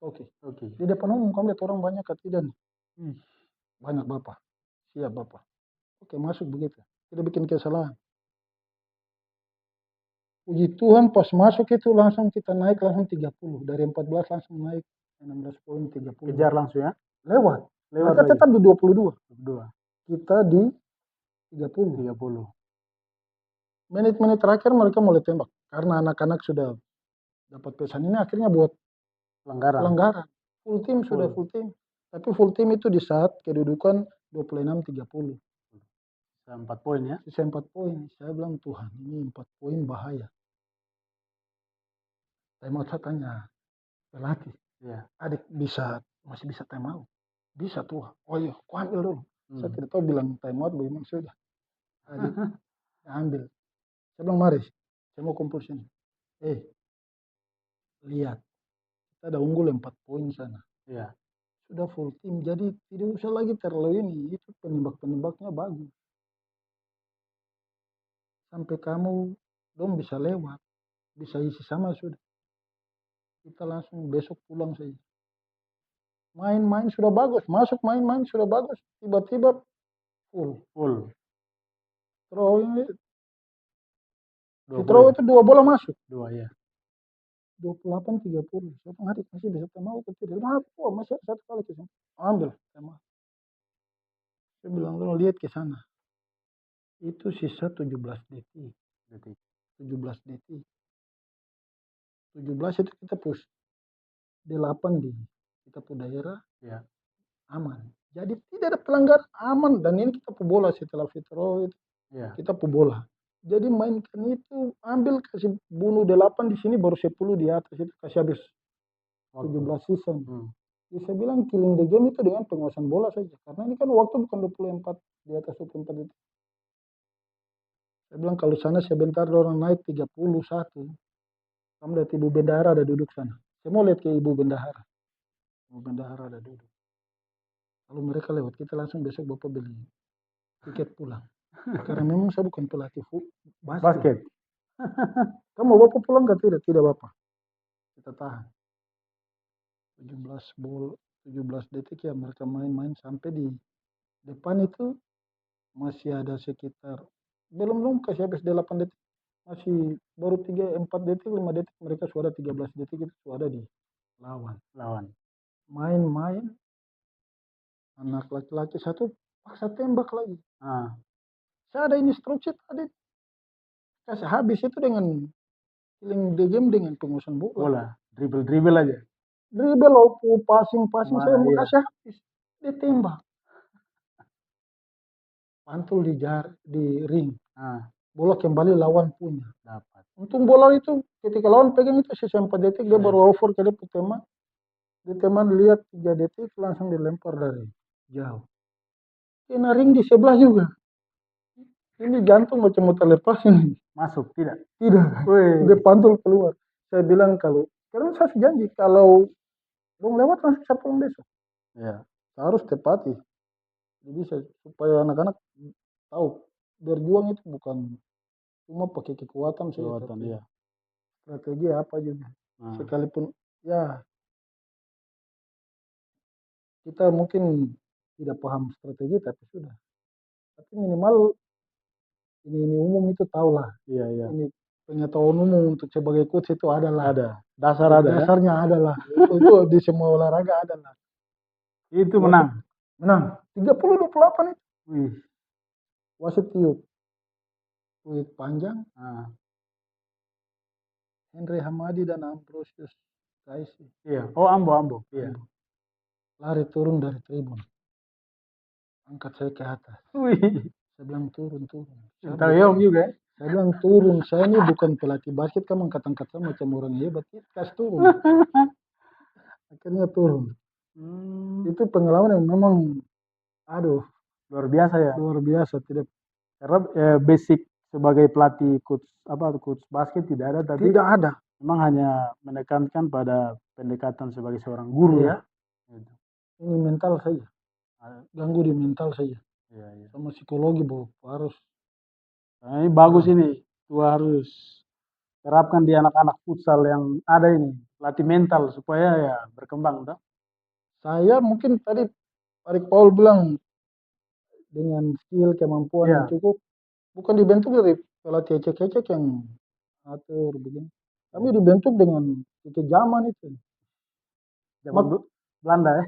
Oke. Oke. Di depan umum kamu lihat orang banyak atau tidak nih? Hmm. Banyak bapak. Siap bapak. Oke masuk begitu. Tidak bikin kesalahan. Puji Tuhan pas masuk itu langsung kita naik langsung 30. Dari 14 langsung naik 16 poin 30. Kejar langsung ya. Lewat. Lewat Mereka lagi. tetap di 22. 22. Kita di 30. 30. Menit-menit terakhir mereka mulai tembak. Karena anak-anak sudah dapat pesan ini akhirnya buat pelanggaran. Full team sudah full team. Tapi full team itu di saat kedudukan 26-30. Sisa 4 poin ya. Sisa 4 poin. Saya bilang Tuhan ini 4 poin bahaya. Time out saya tanya pelatih. Iya. Adik masih bisa time out. Bisa tuh. Oh iya, aku ambil dulu. Saya Hmm. tidak tahu bilang time out bagaimana sudah. Adik ambil. Saya bilang mari, saya mau kumpul sini. Lihat, kita ada unggul 4 poin sana. Iya. Sudah full team, jadi tidak usah lagi terlalu ini. Itu penembak-penembaknya bagus. Sampai kamu dong bisa lewat, bisa isi sama sudah. Kita langsung besok pulang saja. Main-main sudah bagus, masuk main-main sudah bagus. Tiba-tiba full. Throw ini, throw itu 2 bola masuk. 2 ya. 28-30. Saya hari masih bisa tema atau tidak. Kenapa? Masih satu kali ke sana. Ambil tema. Saya bilang dulu lihat ke sana. Itu sisa 17 detik. 17 detik. 17 itu kita push. 8 di kita pu daerah. Ya. Aman. Jadi tidak ada pelanggaran, aman. Dan ini kita pu bola setelah free throw itu. Ya. Kita pu bola. Jadi mainkan itu, ambil kasih bunuh 8 di sini baru 10 di atas itu kasih habis 17 season. Ya, saya bilang killing the game itu dengan penguasaan bola saja. Karena ini kan waktu bukan 24 di atas 24 itu. Saya bilang kalau sana sebentar orang naik 31. Kamu lihat Ibu Bendahara ada duduk sana. Saya mau lihat ke Ibu Bendahara. Ibu Bendahara ada duduk. Kalau mereka lewat kita langsung besok Bapak beli tiket pulang. Karena memang saya bukan pelatih basket. Kamu Bapak pulang kan tidak? Tidak Bapak. Kita tahan. 17 detik ya mereka main-main sampai di depan itu masih ada sekitar belum kasih habis 8 detik. Masih baru 4 detik, 5 detik mereka sudah 13 detik itu sudah di lawan. Main-main anak laki-laki satu paksa tembak lagi. Saya ada instruksi tadi kasih habis itu dengan killing the game dengan penguasaan bola. Dribble aja. Dribble passing saya mau kasih habis. Dia tembak. Pantul di ring. Bola kembali lawan punya. Dapat. Untung bola itu ketika lawan pegang itu sisa 4 detik dia baru over ke dia teman. Dia teman lihat 3 detik langsung dilempar dari jauh. Kena ring di sebelah juga. Ini jantung macam mau terlepas ini. Masuk tidak? Tidak. Dia pantul keluar. Saya bilang kalau karena saya janji kalau dong lewat langsung saya pulang besok. Ya. Harus tepati. Jadi supaya anak-anak tahu berjuang itu bukan cuma pakai kekuatan saja, tapi strategi apa juga. Sekalipun ya kita mungkin tidak paham strategi tapi sudah. Tapi minimal ini umum itu tahulah. Iya. Ini pengetahuan umum untuk sebagai coach itu adalah. Ada. Dasarnya adalah. itu di semua olahraga adalah. Itu menang. 30-28 itu. Wasit tiup. Duit panjang. Henry Hamadi dan Ambrosius Kaisi. Iya. Oh Ambo. Iya. Lari turun dari tribun. angkat saya ke atas. Wih, Saya bilang turun, turun. Sintayong juga ya? Saya bilang turun, saya ini bukan pelatih basket, kamu angkat-angkat saya macam orang hebat. Kasih turun. Akhirnya turun. Itu pengalaman yang memang, aduh, Luar biasa ya. luar biasa. Tidak Karena basic sebagai pelatih coach basket tidak ada, tapi tidak ada. memang hanya menekankan pada pendekatan sebagai seorang guru Iya. ya. Gitu. Ini mental saja. Ganggu di mental saja. Iya, iya. Sama psikologi, Bu. Harus. Nah, ini bagus ini. Tua harus terapkan di anak-anak futsal yang ada ini. Latih mental supaya ya berkembang. Toh. Saya mungkin tadi Pak Paul bilang dengan skill, kemampuan yang Iya. cukup, bukan dibentuk dari pelatih ecek-ecek yang atur begini. Kami dibentuk dengan zaman itu. Zaman Belanda ya.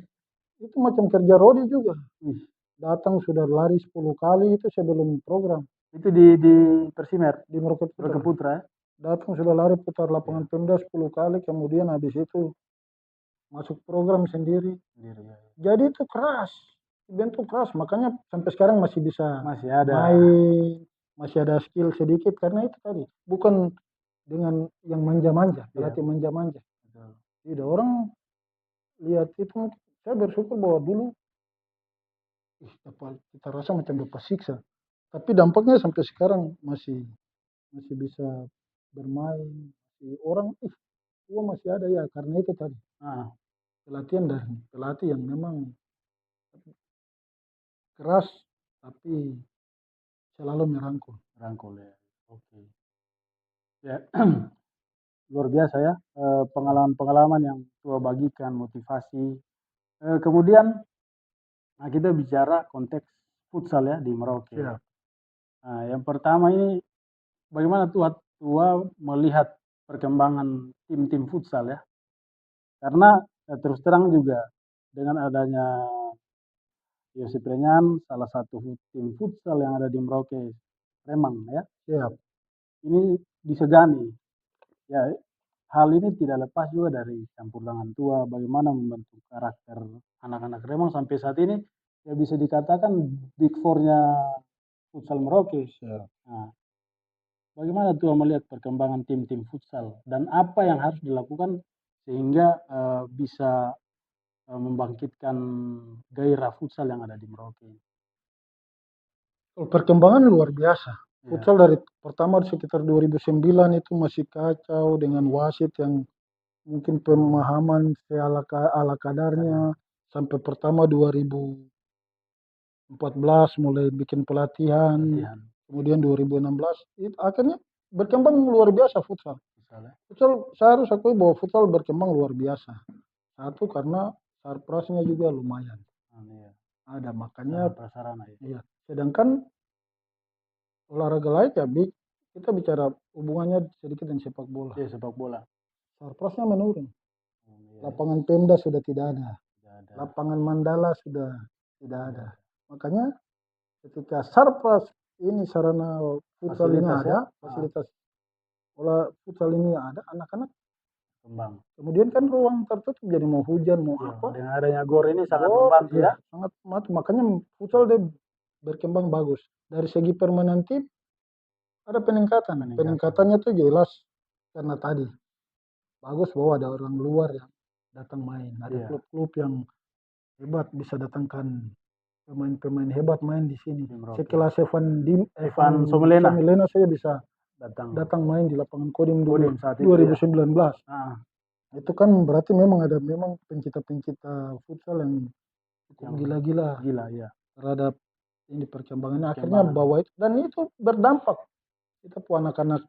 Itu macam kerja Rodi juga. Wih, Datang sudah lari 10 kali itu sebelum program itu di Persimer, di Merauke Merauke Putra. Putra ya. Datang sudah lari putar lapangan Pemda 10 kali, kemudian habis itu masuk program sendiri. Sendiri, ya. Jadi itu keras, dibentuk keras, makanya sampai sekarang masih bisa Masih ada. main, masih ada skill sedikit karena itu tadi. Bukan dengan yang manja-manja, pelatih manja-manja. Betul. Tidak, orang lihat itu, saya bersyukur bahwa dulu kita rasa macam dapat siksa. Tapi dampaknya sampai sekarang masih bisa bermain. Orang, gua masih ada ya karena itu tadi. Pelatihan dari pelatih yang memang keras tapi selalu merangkul. Merangkul ya. Oke. Ya, luar biasa ya pengalaman-pengalaman yang tua bagikan, motivasi. Kemudian nah kita bicara konteks futsal ya di Merauke. Siap. Nah, yang pertama ini bagaimana tua melihat perkembangan tim-tim futsal ya? Karena terus terang juga dengan adanya Yosip Renyan, salah satu tim futsal yang ada di Merauke, Remang ya. Siap. Ini disegani. Ya, hal ini tidak lepas juga dari campur tangan tua, bagaimana membentuk karakter anak-anak Remang sampai saat ini ya bisa dikatakan Big Four-nya futsal Merauke. Siap. Nah, bagaimana tua melihat perkembangan tim-tim futsal dan apa yang harus dilakukan sehingga bisa membangkitkan gairah futsal yang ada di Merauke? Perkembangan luar biasa. Ya. Futsal dari pertama sekitar 2009 itu masih kacau dengan wasit yang mungkin pemahaman ala kadarnya, sampai pertama 2014 mulai bikin pelatihan. Kemudian 2016 itu akhirnya berkembang luar biasa futsal. Futsal saya harus akui bahwa futsal berkembang luar biasa. Satu karena sarprasnya juga lumayan. Ada, makanya Prasarana ya. iya. Sedangkan olahraga lain ya kita bicara hubungannya sedikit dengan sepak bola. Iya, sepak bola. Sarprasnya menurun. Lapangan Pemda sudah tidak ada. Lapangan Mandala sudah tidak ada. Makanya ketika sarpras ini sarana futsal ini ada, fasilitas bola futsal ini ada, anak-anak Kembang. kemudian kan ruang tertutup jadi mau hujan mau apa. Dengan adanya GOR ini sangat membantu ya. Sangat membantu. Makanya futsal dia berkembang bagus. Dari segi permainan tim ada peningkatan. Peningkatannya tuh jelas karena tadi bagus bahwa ada orang luar yang datang main. Ada klub-klub yang hebat bisa datangkan pemain-pemain hebat main di sini. Sekelas Evan Somelena saya bisa datang main di lapangan Kodim saat 2019. Itu kan berarti memang ada pencipta-pencipta futsal yang cukup gila-gila terhadap ini perkembangannya. Akhirnya bawa itu dan itu berdampak. Kita pun anak-anak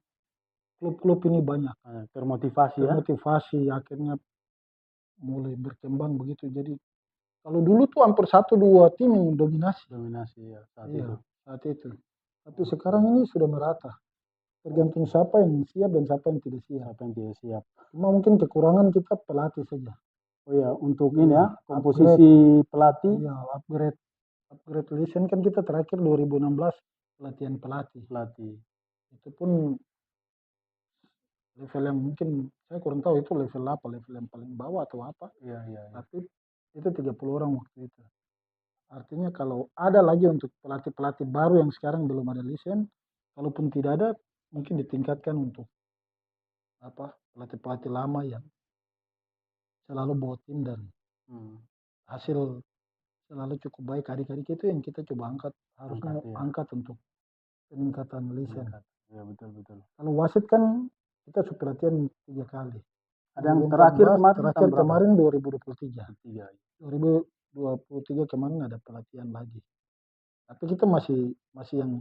klub-klub ini banyak termotivasi akhirnya mulai berkembang begitu. Jadi kalau dulu tuh hampir 1-2 tim yang dominasi ya saat itu. Tapi sekarang ini sudah merata. Tergantung siapa yang siap dan siapa yang tidak siap. Cuma mungkin kekurangan kita pelatih saja. Oh ya, untuk ini ya, komposisi pelatih. Iya, upgrade listen kan kita terakhir 2016 pelatihan pelatih. Itu pun level yang mungkin saya kurang tahu itu level apa, level yang paling bawah atau apa. Tapi itu 30 orang waktu itu. Artinya kalau ada lagi untuk pelatih-pelatih baru yang sekarang belum ada lisen, kalaupun tidak ada, mungkin ditingkatkan untuk pelatih-pelatih lama yang selalu bawa tim dan Hmm. hasil selalu cukup baik. Adik-adik itu yang kita coba angkat, harusnya Angkat, iya. angkat untuk peningkatan lisen. Meningkat. Ya betul. Kalau wasit kan kita sudah latihan 3 kali. Ada yang 2014, terakhir kemarin terakhir tahun berapa? kemarin 2023. Ketiga. 2023 kemarin ada pelatihan lagi. Tapi kita masih yang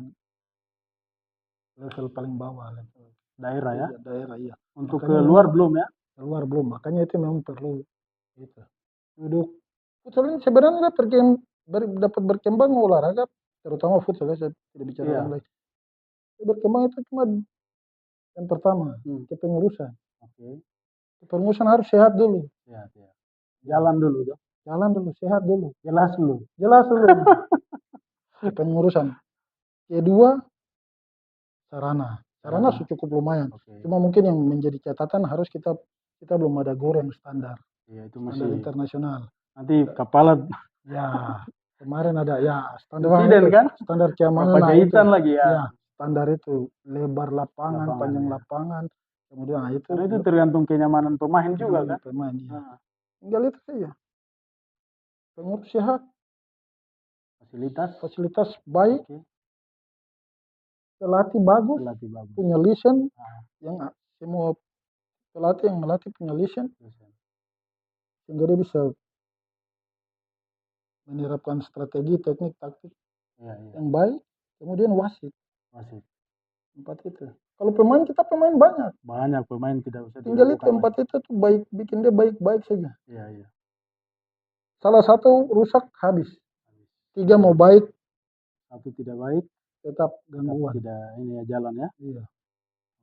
level paling bawah, level Daerah ya. daerah iya. Untuk Makanya keluar belum ya? Keluar belum, makanya itu memang perlu itu. Duduk futsal ini sebenarnya dapat berkembang olahraga, terutama futsal ya, saya tidak bicara Iya. yang lain. Berkembang itu cuma yang pertama, kepengurusan. Oke. Kepengurusan harus sehat dulu. Sehat ya. Jalan dulu tuh. Jalan dulu, sehat dulu. Jelas dulu. Jelas dulu. Kepengurusan. Kedua, sarana. Sarana Sarana. cukup lumayan. Oke. Cuma mungkin yang menjadi catatan harus kita belum ada gor yang standar. Iya, itu Standar masih internasional. nanti kepala Ya, kemarin ada ya standar presiden itu, kan? standar keamanan Berapa nah itu. jahitan lagi ya. Ya, standar itu lebar lapangan, Lapangan, panjang ya. lapangan. Kemudian nah itu Karena itu tergantung kenyamanan pemain juga kan. pemain ya. Nah, Tinggal itu saja. Pengurus sehat, fasilitas baik, Oke. pelatih bagus, Pelatih bagus. punya lisen, Nah, yang semua pelatih yang melatih punya lisen, terus ya. sehingga dia bisa menerapkan strategi, teknik, taktik Iya. yang baik. Kemudian wasit, Wasit. 4 itu. Kalau pemain kita pemain banyak. Banyak pemain tidak usah Tinggal itu diragukan 4 itu tuh baik, bikin dia baik-baik saja. Iya. Salah satu rusak habis. 3 mau baik Satu tidak baik, tetap tetap gangguan. tidak ini ya jalan ya. Iya.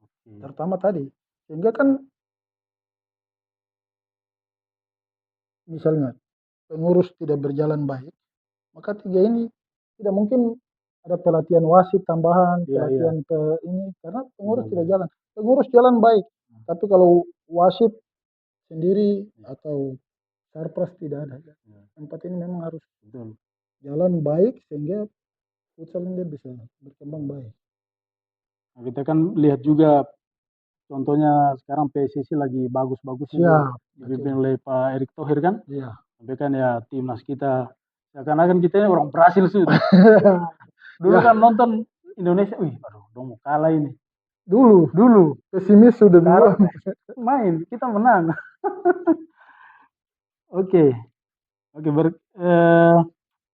Oke. Terutama tadi. Sehingga kan misalnya pengurus tidak berjalan baik, maka 3 ini tidak mungkin ada pelatihan wasit tambahan, Iya. pelatihan ini karena pengurus Benar, tidak benar. jalan. Pengurus jalan baik, tapi kalau wasit sendiri atau sarpras tidak ada. Ya. 4 ini memang harus Betul. jalan baik sehingga futsal ini bisa berkembang baik. Nah, kita kan lihat juga contohnya sekarang PSSI lagi bagus-bagusnya dipimpin oleh Pak Erick Thohir kan. Iya. Tapi kan ya timnas kita seakan-akan kita ini orang berhasil sudah. Dulu kan nonton Indonesia, wih, aduh, dong mau kalah ini. Dulu pesimis sudah Sekarang dulu. main, kita menang. Oke.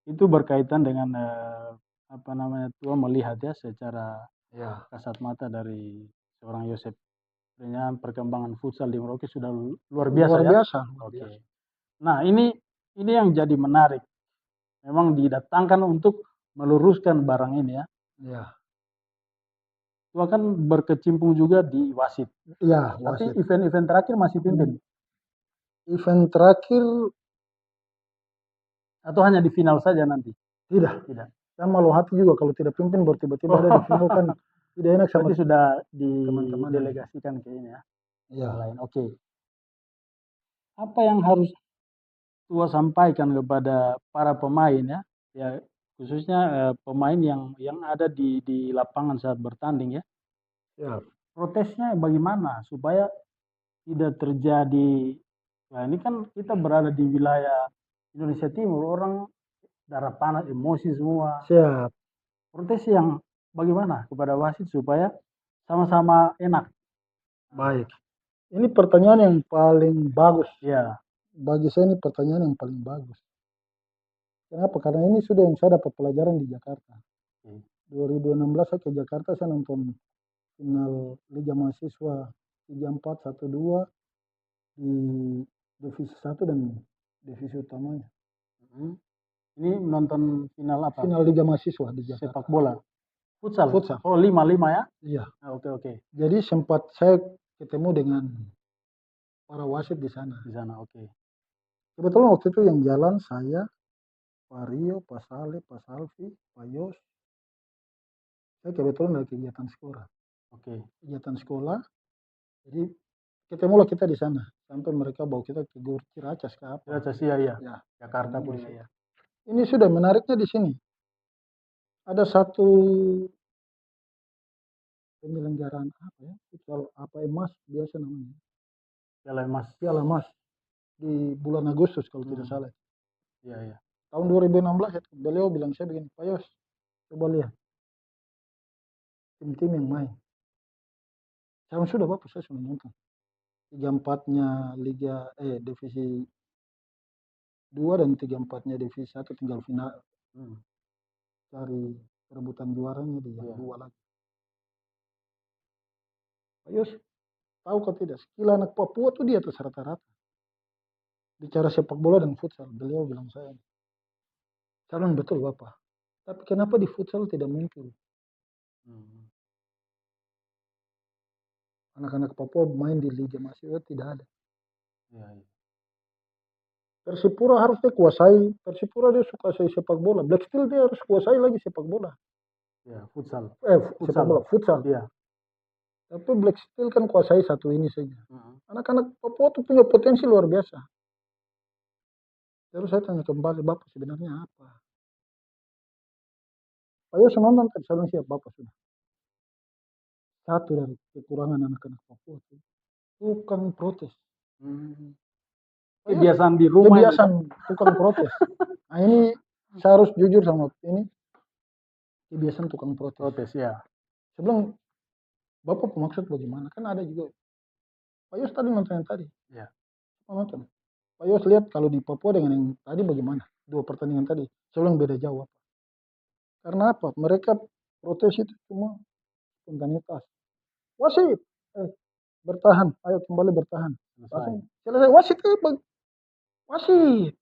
Itu berkaitan dengan apa namanya Tua melihat ya secara kasat mata dari seorang Yosep dengan perkembangan futsal di Merauke sudah luar biasa Luar ya. biasa. Oke. Nah ini yang jadi menarik. Memang didatangkan untuk meluruskan barang ini ya. Iya. Tua kan berkecimpung juga di wasit. Iya, Tapi wasit. event-event terakhir masih pimpin. Event terakhir Atau hanya di final saja nanti? tidak. Tidak. Saya malu hati juga kalau tidak pimpin baru tiba-tiba ada di final kan tidak enak sama Berarti sudah teman-teman. didelegasikan ke ini ya. Iya. Yang lain. Oke. Apa yang harus Tua sampaikan kepada para pemain ya? Ya khususnya pemain yang ada di lapangan saat bertanding ya. Ya. Protesnya bagaimana supaya tidak terjadi. Nah ini kan kita berada di wilayah Indonesia Timur, orang darah panas, emosi semua. Siap. Protes yang bagaimana kepada wasit supaya sama-sama enak. Baik. Ini pertanyaan yang paling bagus. Ya. Bagi saya ini pertanyaan yang paling bagus. Kenapa? Karena ini sudah yang saya dapat pelajaran di Jakarta. 2016 saya ke Jakarta, saya nonton final Liga Mahasiswa 34-12 di divisi 1 dan divisi utamanya. Ini nonton final apa? Final Liga Mahasiswa di Jakarta. Sepak bola. Futsal. Futsal. Oh 5-5 ya? Iya. Oke. Jadi sempat saya ketemu dengan para wasit di sana. Oke. Kebetulan waktu itu yang jalan saya, Pak Rio, Pak Saleh, Pak Salvi, Pak Yos. Saya kebetulan ada kegiatan sekolah. Oke. Kegiatan sekolah. Jadi ketemulah kita di sana sampai mereka bawa kita ke Gor Ciracas ke apa? Ciracas iya. Ya. Jakarta punya ya. Ini sudah menariknya di sini. Ada satu penyelenggaraan apa ya? Futsal apa emas biasa namanya. Piala Emas. Piala Emas di bulan Agustus kalau tidak salah. Iya, iya. Tahun 2016 itu beliau bilang saya begini, Pak Yos, coba lihat tim-tim yang main. Saya sudah bapak saya sudah nonton. 3-4-nya Liga Divisi 2 dan 3-4-nya Divisi 1 tinggal final cari perebutan juaranya di yang dua lagi. Pak Yos, tahu kok tidak? Skill anak Papua tuh di atas rata-rata. Bicara sepak bola dan futsal, beliau bilang saya bilang betul bapak. Tapi kenapa di futsal tidak muncul? Anak-anak Papua main di Liga Mahasiswa tidak ada. Persipura harus dia kuasai. Persipura dia suka sepak bola. Black Steel dia harus kuasai lagi sepak bola. Ya, futsal. Sepak bola, futsal. Iya. Tapi Black Steel kan kuasai satu ini saja. Anak-anak Papua tuh punya potensi luar biasa. Terus saya tanya kembali, Bapak sebenarnya apa? Pak Yos nonton kan, saya bilang siap Bapak sudah. Satu dari kekurangan anak-anak Papua itu tukang protes. Kebiasaan di rumah. Kebiasaan tukang protes. Nah ini saya harus jujur sama ini. Kebiasaan tukang protes. Protes ya. Saya bilang, Bapak maksud bagaimana? Kan ada juga. Pak Yos tadi nonton yang tadi. Ya. Nonton. Pak Yos lihat kalau di Papua dengan yang tadi bagaimana? 2 pertandingan tadi. Saya bilang beda jauh. Karena apa? Mereka protes itu cuma spontanitas. Wasit, bertahan. Ayo kembali bertahan. Langsung selesai. Wasit wasit.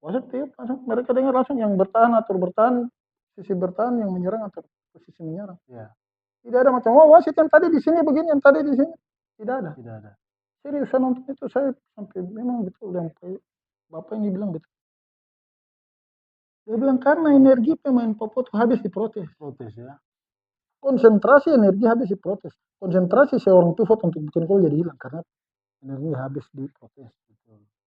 Wasit langsung mereka dengar langsung yang bertahan atur bertahan, sisi bertahan, yang menyerang atur posisi menyerang. Ya. Tidak ada macam wasit yang tadi di sini begini, yang tadi di sini. Tidak ada. Tidak ada. Serius saya nonton itu saya sampai memang betul yang Bapak ini bilang betul. Dia bilang karena energi pemain Papua itu habis di protes. Protes ya. Konsentrasi energi habis di protes. Konsentrasi seorang pivot untuk bikin gol jadi hilang karena energi habis di protes.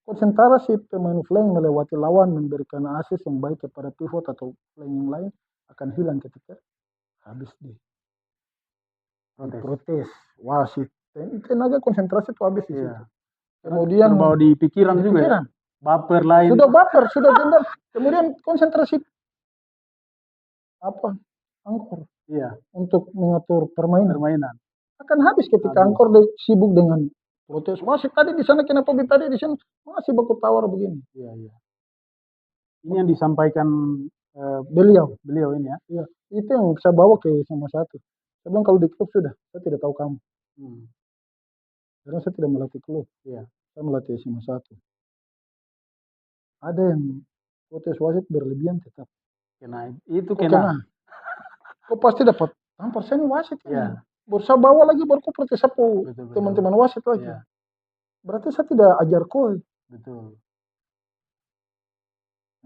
Konsentrasi pemain flank melewati lawan memberikan asis yang baik kepada pivot atau flank yang lain akan hilang ketika habis di protes. Wasit. Tenaga konsentrasi itu habis di situ. Kemudian terbawa di pikiran juga. Ya? Baper lain. Sudah baper, sudah dendam. Kemudian konsentrasi angkor. Iya. Untuk mengatur permainan. Akan habis ketika angkor sibuk dengan protes. Wasit tadi di sana kenapa tadi di sini masih baku tawar begini. Iya, iya. Ini yang disampaikan beliau ini ya. Iya. Itu yang saya bawa ke sama satu. Saya bilang kalau di klub sudah, saya tidak tahu kamu. Karena saya tidak melatih klub. Iya. Saya melatih sama satu. Ada yang protes wasit berlebihan tetap. Kena. Kau pasti dapat tampar saya ini wasit ini. Iya. Baru saya bawa lagi baru kau protes aku teman-teman wasit lagi. Iya. Berarti saya tidak ajar kau. Betul.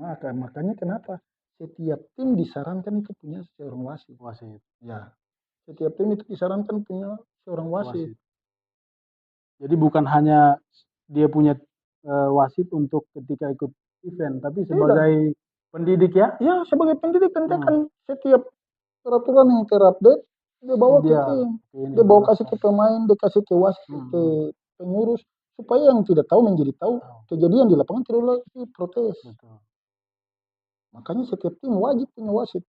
Nah, makanya kenapa setiap tim disarankan itu punya seorang wasit. Ya. Setiap tim itu disarankan punya seorang wasit. Jadi bukan hanya dia punya wasit untuk ketika ikut event, tapi sebagai pendidik ya? Ya, sebagai pendidik kan setiap peraturan yang terupdate dia bawa ke tim. Dia bawa kasih ke pemain, dia kasih ke wasit, ke pengurus supaya yang tidak tahu menjadi tahu. Kejadian di lapangan tidak lagi protes. Betul. Makanya setiap tim wajib punya wasit.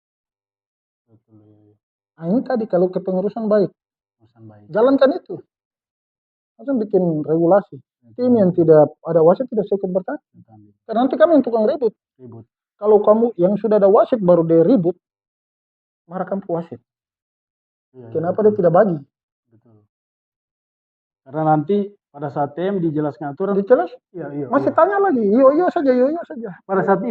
Nah ini tadi kalau kepengurusan baik. Jalankan itu. Langsung bikin regulasi. Tim yang tidak ada wasit tidak ikut bertanding. Karena nanti kami yang tukang ribut. Kalau kamu yang sudah ada wasit baru dia ribut, marah kamu wasit. Kenapa dia tidak bagi? Betul. Karena nanti pada saat TM dijelaskan aturan. Iya. Masih tanya lagi, iyo saja. Pada saat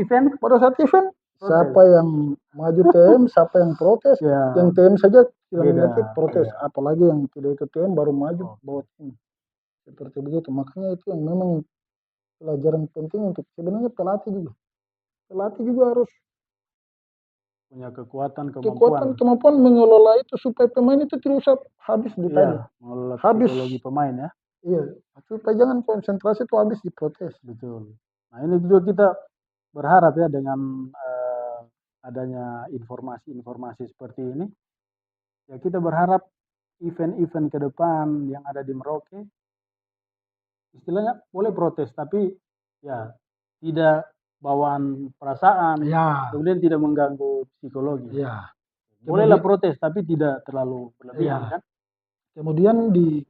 event, siapa yang maju TM, siapa yang protes. Yang TM saja nanti protes. Apalagi yang tidak ikut TM baru maju bawa tim. Seperti begitu. Makanya itu yang memang pelajaran penting untuk sebenarnya pelatih juga. Pelatih juga harus punya kemampuan mengelola itu supaya pemain itu tidak usah habis di tadi. Habis psikologi pemain ya. Iya, supaya jangan konsentrasi itu habis di protes. Betul. Nah ini juga kita berharap ya dengan adanya informasi-informasi seperti ini, ya kita berharap event-event ke depan yang ada di Merauke, istilahnya boleh protes, tapi ya tidak bawaan perasaan, Ya, kemudian tidak mengganggu psikologi. ya. Bolehlah Kemudian, protes, tapi tidak terlalu berlebihan ya. kan? Kemudian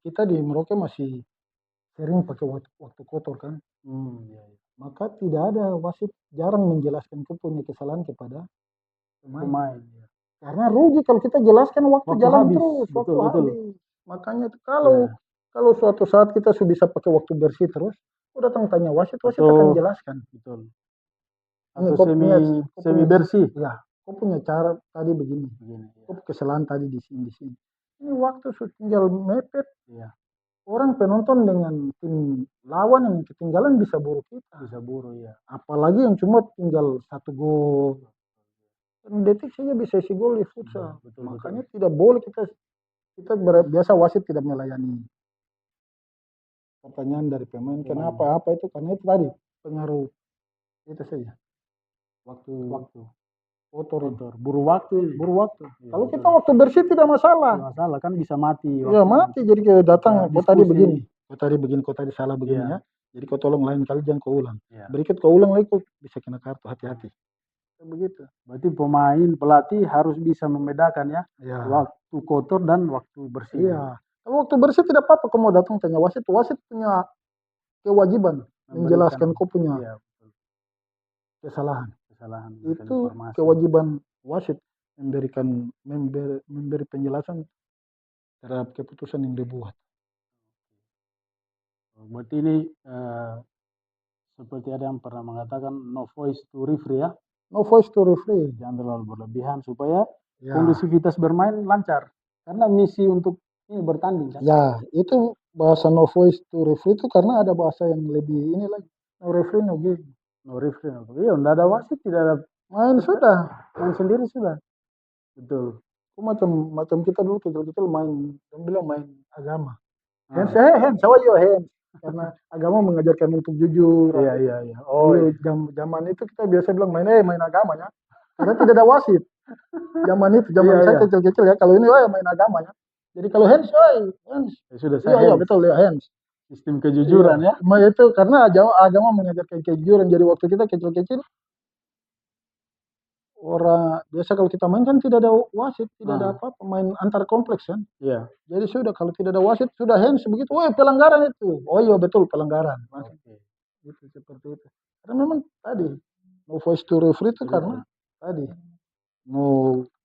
kita di Merauke masih sering pakai waktu kotor kan. Iya, iya. Maka tidak ada wasit jarang menjelaskan punya kesalahan kepada pemain. Pemain. Ya. Karena rugi kalau kita jelaskan waktu Waktu jalan habis, terus, waktu betul, betul. habis. Makanya Ya, kalau suatu saat kita sudah bisa pakai waktu bersih terus, kau datang tanya wasit akan betul, jelaskan. betul. Ini Atau kau punya, semi bersih. ya, kau punya cara tadi begini, Begini, ya. kau kesalahan tadi di sini, di sini. Ini waktu sudah tinggal mepet, Iya, orang penonton dengan tim lawan yang ketinggalan bisa buru kita. bisa buru ya. Apalagi yang cuma tinggal 1 gol. Detik saja bisa isi gol di futsal. Betul, Makanya tidak boleh biasa wasit tidak melayani pertanyaan dari pemain. Kenapa? Apa itu? Karena itu tadi pengaruh itu saja. Waktu kotor, buru waktu. buru waktu. Iya, Kalau betul. kita waktu bersih tidak masalah. Tidak masalah kan bisa mati. Iya mati. Jadi kayak datang, Ya, kau tadi diskusi. begini, kau tadi salah begini Iya. ya. Jadi kau tolong lain kali jangan kau ulang. Ya. Berikut kau ulang lagi kau bisa kena kartu, hati-hati. Begitu. Berarti pemain, pelatih harus bisa membedakan ya, Ya. waktu kotor dan waktu bersih. Iya. Kalau waktu bersih tidak apa-apa kau mau datang tanya wasit. Wasit punya kewajiban menjelaskan kau punya Iya, betul. kesalahan. Memberikan Itu informasi. kewajiban wasit memberi penjelasan terhadap keputusan yang dibuat. Berarti ini seperti ada yang pernah mengatakan no voice to referee ya. No voice to referee. Jangan terlalu berlebihan supaya Ya. kondusivitas bermain lancar. Karena misi untuk ini bertanding kan. Ya, itu bahasa no voice to referee itu karena ada bahasa yang lebih ini lagi. No referee no game. No referee. Iya, tidak ada wasit, tidak ada Main sudah. main sendiri sudah. Betul. Itu macam kita dulu kecil-kecil main, yang bilang main agama. Ah. Hands, hands. Karena agama mengajarkan untuk jujur. Iya. Oh, Dulu zaman itu kita biasa bilang main agama ya. Karena tidak ada wasit. Zaman Iya, saya iya. kecil-kecil ya. Kalau ini main agama ya. Jadi kalau hands. Ya sudah saya Iya hands. betul ya hands. Sistem kejujuran ya. Cuma itu karena agama mengajarkan kejujuran. Jadi waktu kita kecil-kecil orang biasa kalau kita main kan tidak ada wasit, tidak ada apa-apa, main antar kompleks kan. Iya. Jadi sudah kalau tidak ada wasit sudah hands begitu. Woi pelanggaran itu. Oh iya betul pelanggaran. Oke. Gitu seperti itu. Karena memang tadi no voice to referee itu karena tadi no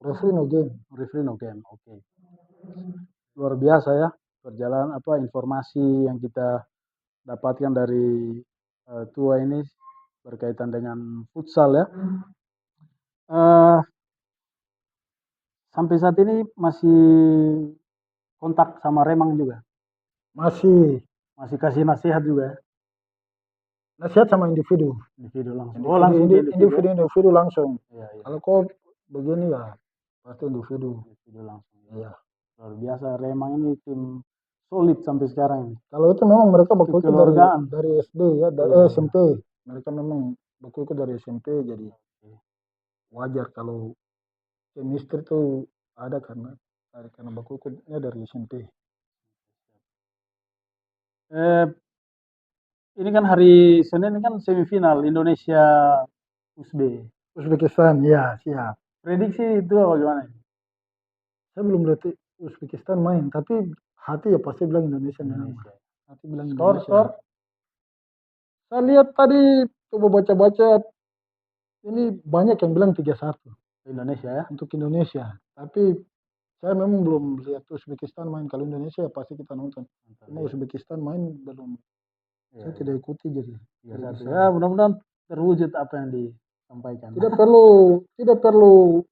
referee no game. Referee no game. Oke. Luar biasa ya perjalanan informasi yang kita dapatkan dari tua ini berkaitan dengan futsal ya. Sampai saat ini masih kontak sama Remang juga. Masih kasih nasihat juga ya. Nasihat sama individu. Individu langsung. Langsung individu langsung. Iya. Kalau kau begini ya pasti individu langsung. Iya. Luar biasa Remang ini tim solid sampai sekarang ini. Kalau itu memang mereka baku ikut dari SD ya, dari SMP. Mereka memang baku ikut dari SMP jadi wajar kalau chemistry itu ada karena baku ikutnya dari SMP. Ini kan hari Senin kan semifinal Indonesia Uzbekistan, ya siap. Prediksi itu bagaimana? Saya belum lihat Uzbekistan main, tapi hati ya pasti bilang Indonesia. Hati bilang Indonesia. Skor. Saya lihat tadi coba baca-baca ini banyak yang bilang 3-1 Indonesia ya. Untuk Indonesia. Tapi saya memang belum lihat Uzbekistan main. Kalau Indonesia ya pasti kita nonton. Cuma Uzbekistan main belum. Saya tidak ikuti jadi. Ya mudah-mudahan terwujud apa yang disampaikan. Tidak perlu 1-0,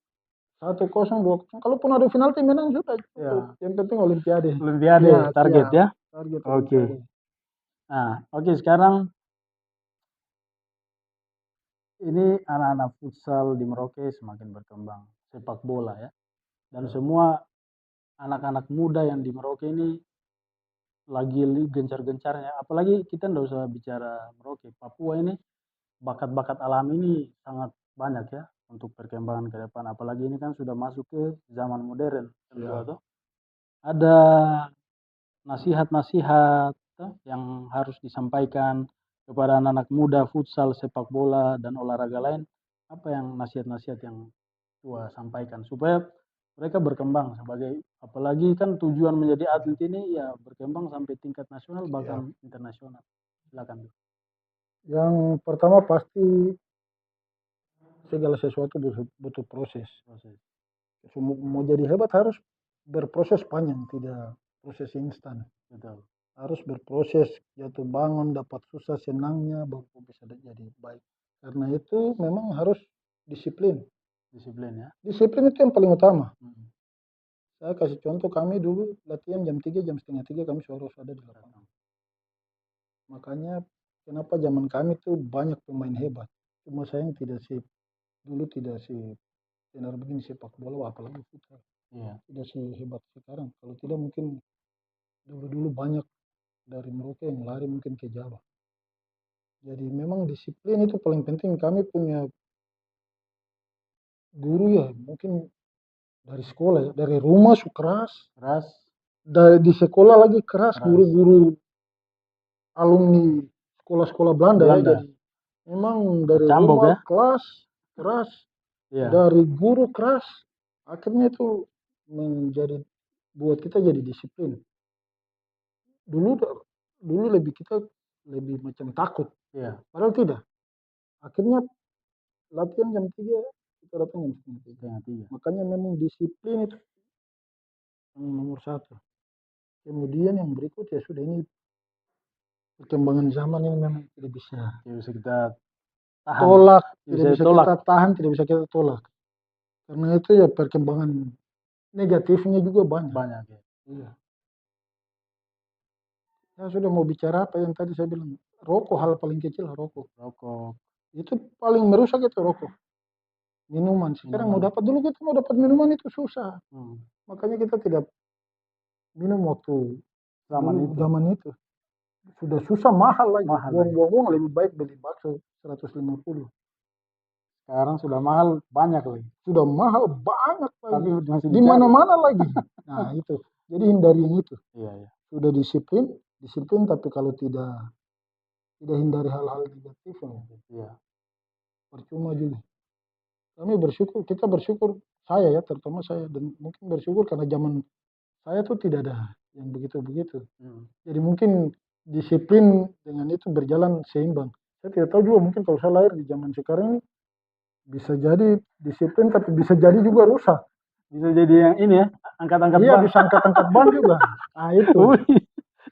2-0. Kalaupun ada penalti menang sudah. Ya. Yang penting Olimpiade. Target ya. Target. Oke. Nah, sekarang ini anak-anak futsal di Merauke semakin berkembang sepak bola ya. Dan semua anak-anak muda yang di Merauke ini lagi gencar-gencarnya. Apalagi kita nggak usah bicara Merauke, Papua ini bakat-bakat alam ini sangat banyak ya untuk perkembangan ke depan. Apalagi ini kan sudah masuk ke zaman modern. Tentu Ya. atau ada nasihat-nasihat yang harus disampaikan kepada anak-anak muda futsal, sepak bola, dan olahraga lain. Apa yang nasihat-nasihat yang tua sampaikan supaya mereka berkembang sebagai, apalagi kan tujuan menjadi atlet ini ya berkembang sampai tingkat nasional bahkan internasional. Silakan. Yang pertama pasti segala sesuatu butuh proses. Proses. Mau jadi hebat harus berproses panjang, tidak proses instan. Betul. Harus berproses, jatuh bangun, dapat susah senangnya, baru bisa jadi baik. Karena itu memang harus disiplin. Disiplin ya. Disiplin itu yang paling utama. Hmm. Saya kasih contoh, kami dulu latihan jam 3, jam setengah 3 kami harus ada di lapangan. Makanya kenapa zaman kami tuh banyak pemain hebat. Cuma saya yang tidak sih, dulu tidak sih tenar begini sepak bola, apalagi futsal. Iya. Tidak sehebat sekarang. Kalau tidak mungkin dulu banyak dari Merauke yang lari mungkin ke Jawa. Jadi memang disiplin itu paling penting. Kami punya guru ya mungkin dari sekolah ya, dari rumah keras, Keras. dari di sekolah lagi keras, Keras. guru-guru alumni sekolah-sekolah Belanda ya. Jadi memang dari Cambuk rumah ya. kelas keras, Iya. dari guru keras, akhirnya itu menjadi buat kita jadi disiplin. Dulu kita lebih macam takut. Iya. Padahal tidak. Akhirnya latihan jam 3, kita datang jam setengah 3. Makanya memang disiplin itu yang nomor 1. Kemudian yang berikut ya sudah, ini perkembangan zaman ini memang tidak bisa kita tahan. tolak, Tidak tidak bisa tolak. kita tahan, tidak bisa kita tolak. Karena itu ya perkembangan negatifnya juga banyak. Banyak ya. Iya. Saya sudah mau bicara apa yang tadi saya bilang, rokok, hal paling kecil rokok. Rokok. Itu paling merusak itu rokok. Minuman. Sekarang mau dapat, dulu kita mau dapat minuman itu susah. Makanya kita tidak minum waktu zaman itu. Sudah susah, mahal lagi. Buang-buang lebih baik beli bakso 150. Sekarang sudah mahal banyak lagi. Sudah mahal banyak lagi. Tapi masih di mana-mana lagi. Nah itu. Jadi hindari yang itu. Iya. Sudah disiplin, tapi kalau tidak hindari hal-hal negatif, iya. Percuma juga. Kita bersyukur, saya ya, terutama saya, dan mungkin bersyukur karena zaman saya tuh tidak ada yang begitu-begitu. Jadi mungkin disiplin dengan itu berjalan seimbang. Saya tidak tahu juga, mungkin kalau saya lahir di zaman sekarang ini bisa jadi disiplin tapi bisa jadi juga rusak. Bisa jadi yang ini ya, angkat-angkat ban. Iya, bisa angkat-angkat ban juga. Nah itu.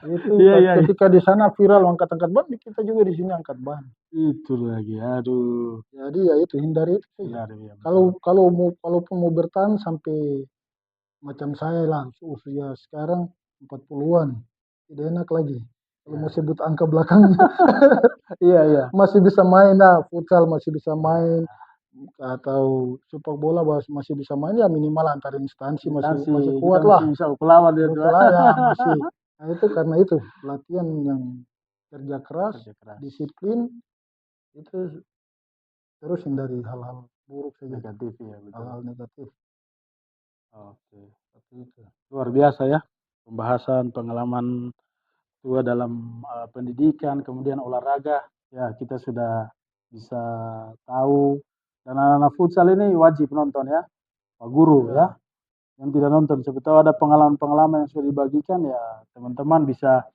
Ketika di sana viral angkat-angkat ban, kita juga di sini angkat ban. Itu lagi, aduh. Jadi ya itu, hindari itu saja. Ya, kalaupun mau bertahan sampai macam saya lah, usia sekarang 40-an, tidak enak lagi. Kalau mau sebut angka belakangnya, iya. Masih bisa main lah, futsal masih bisa main, atau sepak bola masih bisa main ya, minimal antar instansi masih kuat lah. Bisa kelawan ya, masih. Nah itu karena itu latihan yang kerja keras, disiplin, itu terus hindari hal-hal buruk saja. Negatif ya, betul. Hal-hal negatif. Oke, seperti itu. Luar biasa ya pembahasan pengalaman tua dalam pendidikan, kemudian olahraga. Ya, kita sudah bisa tahu, dan anak-anak futsal ini wajib nonton ya, Pak Guru ya. Yang tidak nonton, siapa tahu ada pengalaman-pengalaman yang sudah dibagikan ya, teman-teman bisa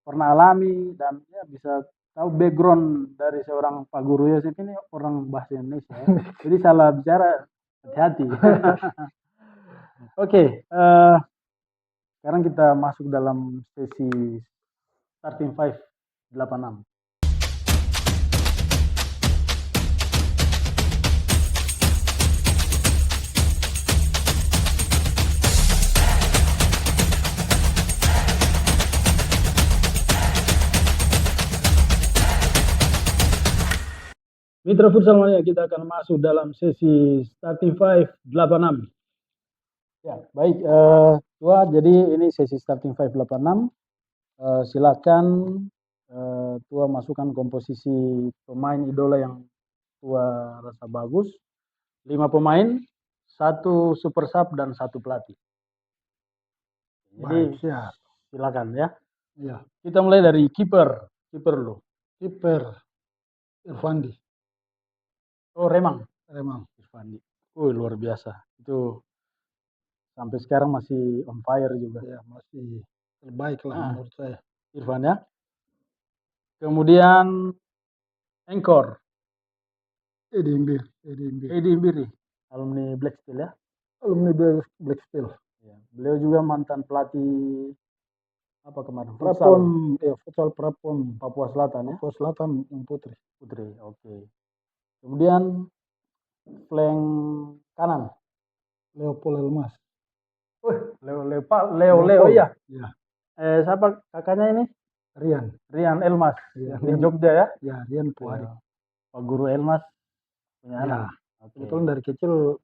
pernah alami dan ya bisa tahu background dari seorang Pak Guru Yosef ini orang bahasa Indonesia ya. Jadi salah bicara hati-hati. Oke, sekarang kita masuk dalam sesi starting 5 86. Mitra Futsal Mania, kita akan masuk dalam sesi starting 5 86. Ya, baik, Tua, jadi ini sesi starting 5 86. Silakan Tua masukkan komposisi pemain idola yang Tua rasa bagus. 5 pemain, 1 super sub dan 1 pelatih. Jadi Baik, siap. silakan ya. Ya, Kita mulai dari kiper. Kiper lo. kiper Irfandi, Oh, Remang. Remang. Irfandi. Luar biasa. Itu sampai sekarang masih on fire juga. Ya, masih terbaik lah Ah. menurut saya. Irfan ya. Kemudian Engkor. Edi Imbir. Edi Imbiri. Alumni Black Steel ya. Alumni Black Steel. Ya. Beliau juga mantan pelatih apa kemarin? Prapon, futsal Prapon Papua Selatan ya. Papua Selatan yang putri. Putri, oke. Kemudian flank kanan. Leopold Elmas. Leo ya. Ya, Siapa kakaknya ini? Rian Elmas. Ya, Yang di Jogja ya. ya Rian Puadi. Ya. Pak Guru Elmas punya Ya, anak. Oke. kebetulan dari kecil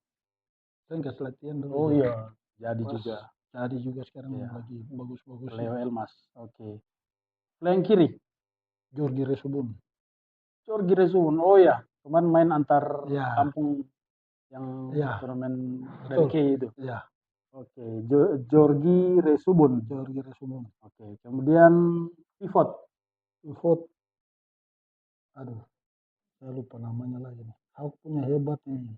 saya kasih latihan dulu. Oh iya, jadi Pas juga. Jadi juga sekarang Ya. lagi bagus-bagus. Leo Elmas. Oke. Flank kiri. Jorgi Resubun. Jorgi Resubun. Oh ya, kemarin main antar Ya. kampung yang Ya. turnamen dari Betul. K itu. Ya, Oke, Jorgi Resubun. Jorgi Resubun. Oke, kemudian pivot. Aduh, saya lupa namanya lagi nih. Hauk punya hebat nih.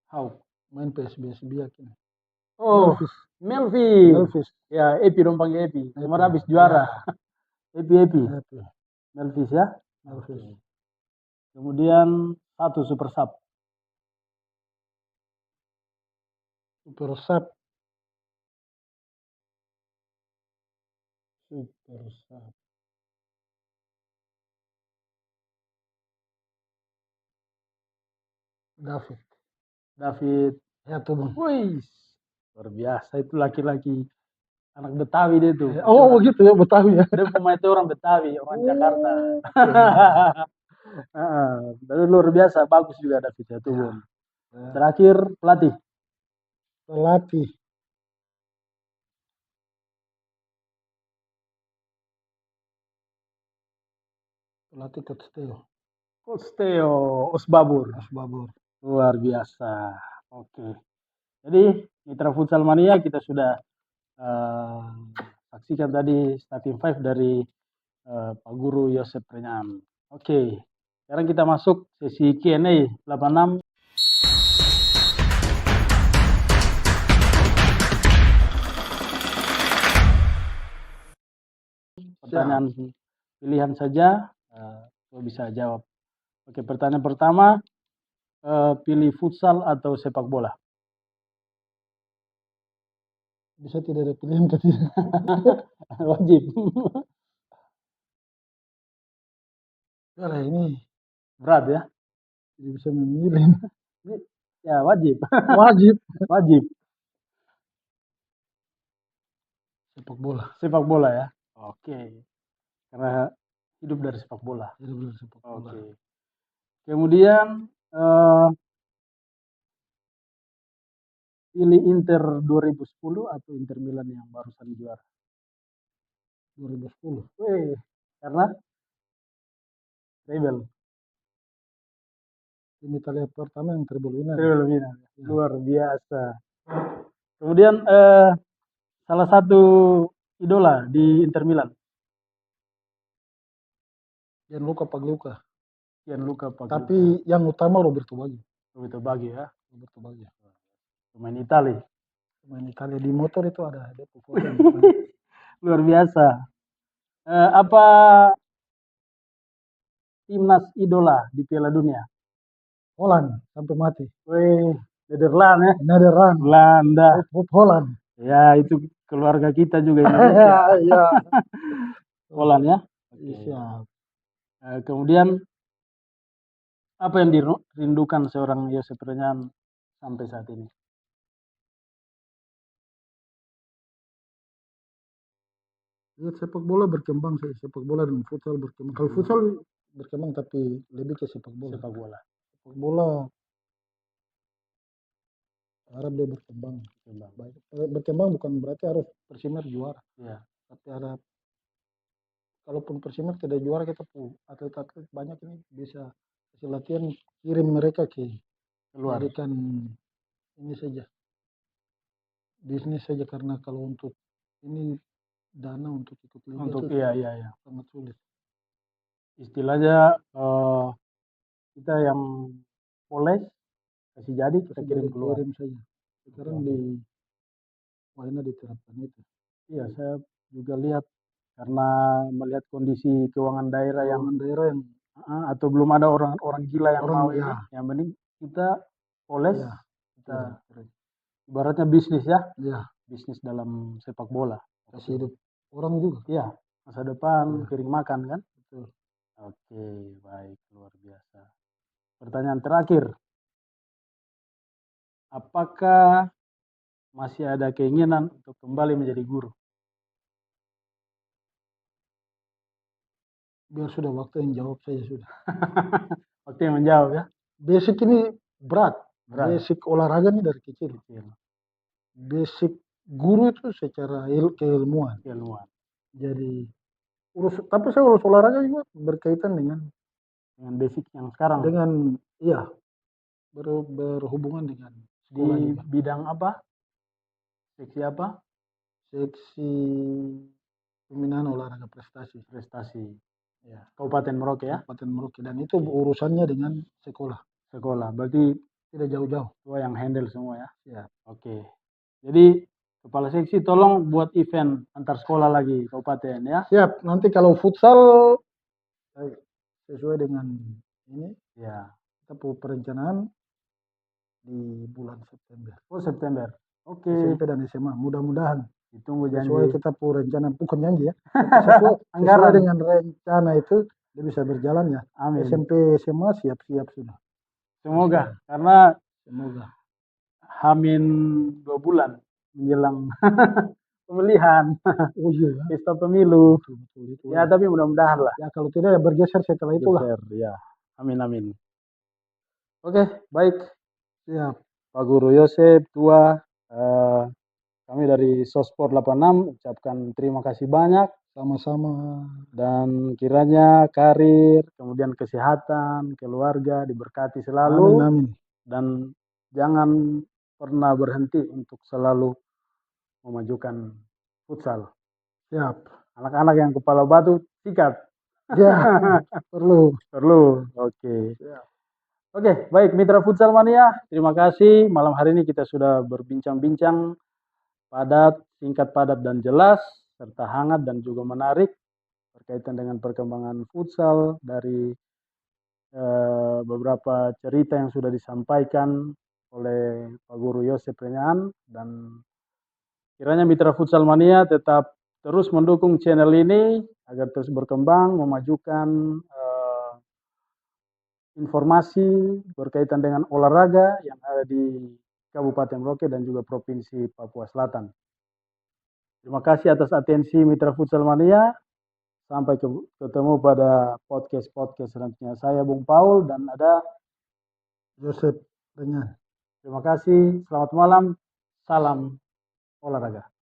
Hauk. Main PSBS biak ini. Oh, Melvi. Melvis. Ya, Epi dong panggil Epi. Kemarin habis Ya. juara. Epi. Epi. Melvis ya. Melvis. Oke. Kemudian 1 super sub. Super Sub. David. Ya tuh bang. Wih, luar biasa itu laki-laki anak Betawi dia tuh. Oh begitu ya, Betawi ya. Dia pemain itu orang Betawi, orang Jakarta. Tapi luar biasa, bagus juga David ya tuh. Ya. Terakhir pelatih. Pelatih Coach Theo Osbabur. Luar biasa. Oke. Jadi Mitra Futsal Mania kita sudah saksikan tadi starting 5 dari Pak Guru Yosep Prenyam. Oke. Sekarang kita masuk sesi Q&A 86. Pertanyaan pilihan saja, lo bisa jawab. Oke, pertanyaan pertama, pilih futsal atau sepak bola? Bisa tidak ada pilihan tadi. Wajib. Ya ini Berat ya? tidak bisa memilih. Ya wajib. Wajib. Sepak bola ya. Oke. Karena hidup dari sepak bola. Oke. Kemudian pilih Inter 2010 atau Inter Milan yang barusan juara? 2010. Karena treble. Tim Italia pertama yang treble winner. Ya. Luar biasa. Kemudian salah satu idola di Inter Milan. Gianluca Pagliuca. Tapi yang utama Roberto Baggio ya. Roberto Baggio. Pemain Italia di motor itu ada foto. Luar biasa. Apa timnas idola di Piala Dunia? Holland sampai mati. Nederland ya. Belanda. Holland. Ya, itu keluarga kita juga Indonesia. Ya. Holland ya. Siap. Kemudian apa yang dirindukan seorang Yosep Prenyam sampai saat ini? Ya, sepak bola berkembang, sepak bola dan futsal berkembang. Kalau futsal berkembang tapi lebih ke sepak bola. Sepak bola harap dia berkembang. Berkembang bukan berarti harus Persimer juara. Ya. Tapi harap kalaupun Persimak tidak juara kita atlet-atlet banyak ini bisa hasil latihan kirim mereka ke Keluar. jadikan ini saja bisnis saja karena kalau untuk ini dana untuk ikut liga Untuk itu iya. sangat sulit. Istilahnya kita yang poles kasih jadi kita Kasih kirim jadi keluar. kirim saja. Sekarang Oke. di Wahana diterapkan itu. Iya, saya juga lihat karena melihat kondisi keuangan daerah yang Keuangan daerah yang atau belum ada orang-orang gila yang Orang, mau ya. ini, yang penting kita poles, Iya, kita correct. ibaratnya bisnis ya, Ya, bisnis dalam sepak bola. kasih hidup orang juga. Iya, masa depan Iya. piring makan kan. Betul. Oke, baik, luar biasa. Pertanyaan terakhir, apakah masih ada keinginan untuk kembali menjadi guru? Biar sudah waktu yang jawab saja sudah. Waktu yang menjawab ya. Basic ini berat. Berat. Basic olahraga ini dari kecil. Basic guru itu secara keilmuan. Jadi tapi saya urus olahraga juga berkaitan dengan basic yang sekarang. Dengan iya berhubungan dengan Di sekolah juga. bidang apa? Seksi apa? Seksi pembinaan olahraga prestasi. Ya. Kabupaten Merauke ya. Kabupaten Merauke dan itu urusannya dengan sekolah. Berarti tidak jauh-jauh. Tua yang handle semua ya. Ya. Oke. Jadi kepala seksi tolong buat event antar sekolah lagi kabupaten ya. Siap. Nanti kalau futsal sesuai dengan ini. Ya. Kita perencanaan di bulan September. Oh, September. Oke. SMP dan SMA. Mudah-mudahan. Ditunggu janji. Sesuai kita rencana, bukan janji ya. Sesuai dengan rencana itu dia bisa berjalan ya. Amin. SMP SMA siap-siap sudah. Semoga karena semoga Hamin 2 bulan menjelang pemilihan. Oh iya. Pesta pemilu. Betul, ya, tapi mudah-mudahan lah. Ya kalau tidak ya bergeser setelah itulah. Ya. Amin. Oke, baik. Siap. Pak Guru Yosep, Tua, kami dari Sosport 86 ucapkan terima kasih banyak. Sama-sama. Dan kiranya karir, kemudian kesehatan, keluarga diberkati selalu. Amin. Dan jangan pernah berhenti untuk selalu memajukan futsal. Siap. Anak-anak yang kepala batu, sikat. Ya, perlu. Oke. Oke, baik Mitra Futsal Mania, terima kasih. Malam hari ini kita sudah berbincang-bincang padat, singkat, padat, dan jelas, serta hangat dan juga menarik berkaitan dengan perkembangan futsal dari beberapa cerita yang sudah disampaikan oleh Pak Guru Yosep Renyan. Dan kiranya Mitra Futsal Mania tetap terus mendukung channel ini agar terus berkembang, memajukan informasi berkaitan dengan olahraga yang ada di Kabupaten Merauke dan juga Provinsi Papua Selatan. Terima kasih atas atensi Mitra Futsal Mania. Sampai ketemu pada podcast selanjutnya. Saya Bung Paul dan ada Yosep Renyan. Terima kasih. Selamat malam. Salam olahraga.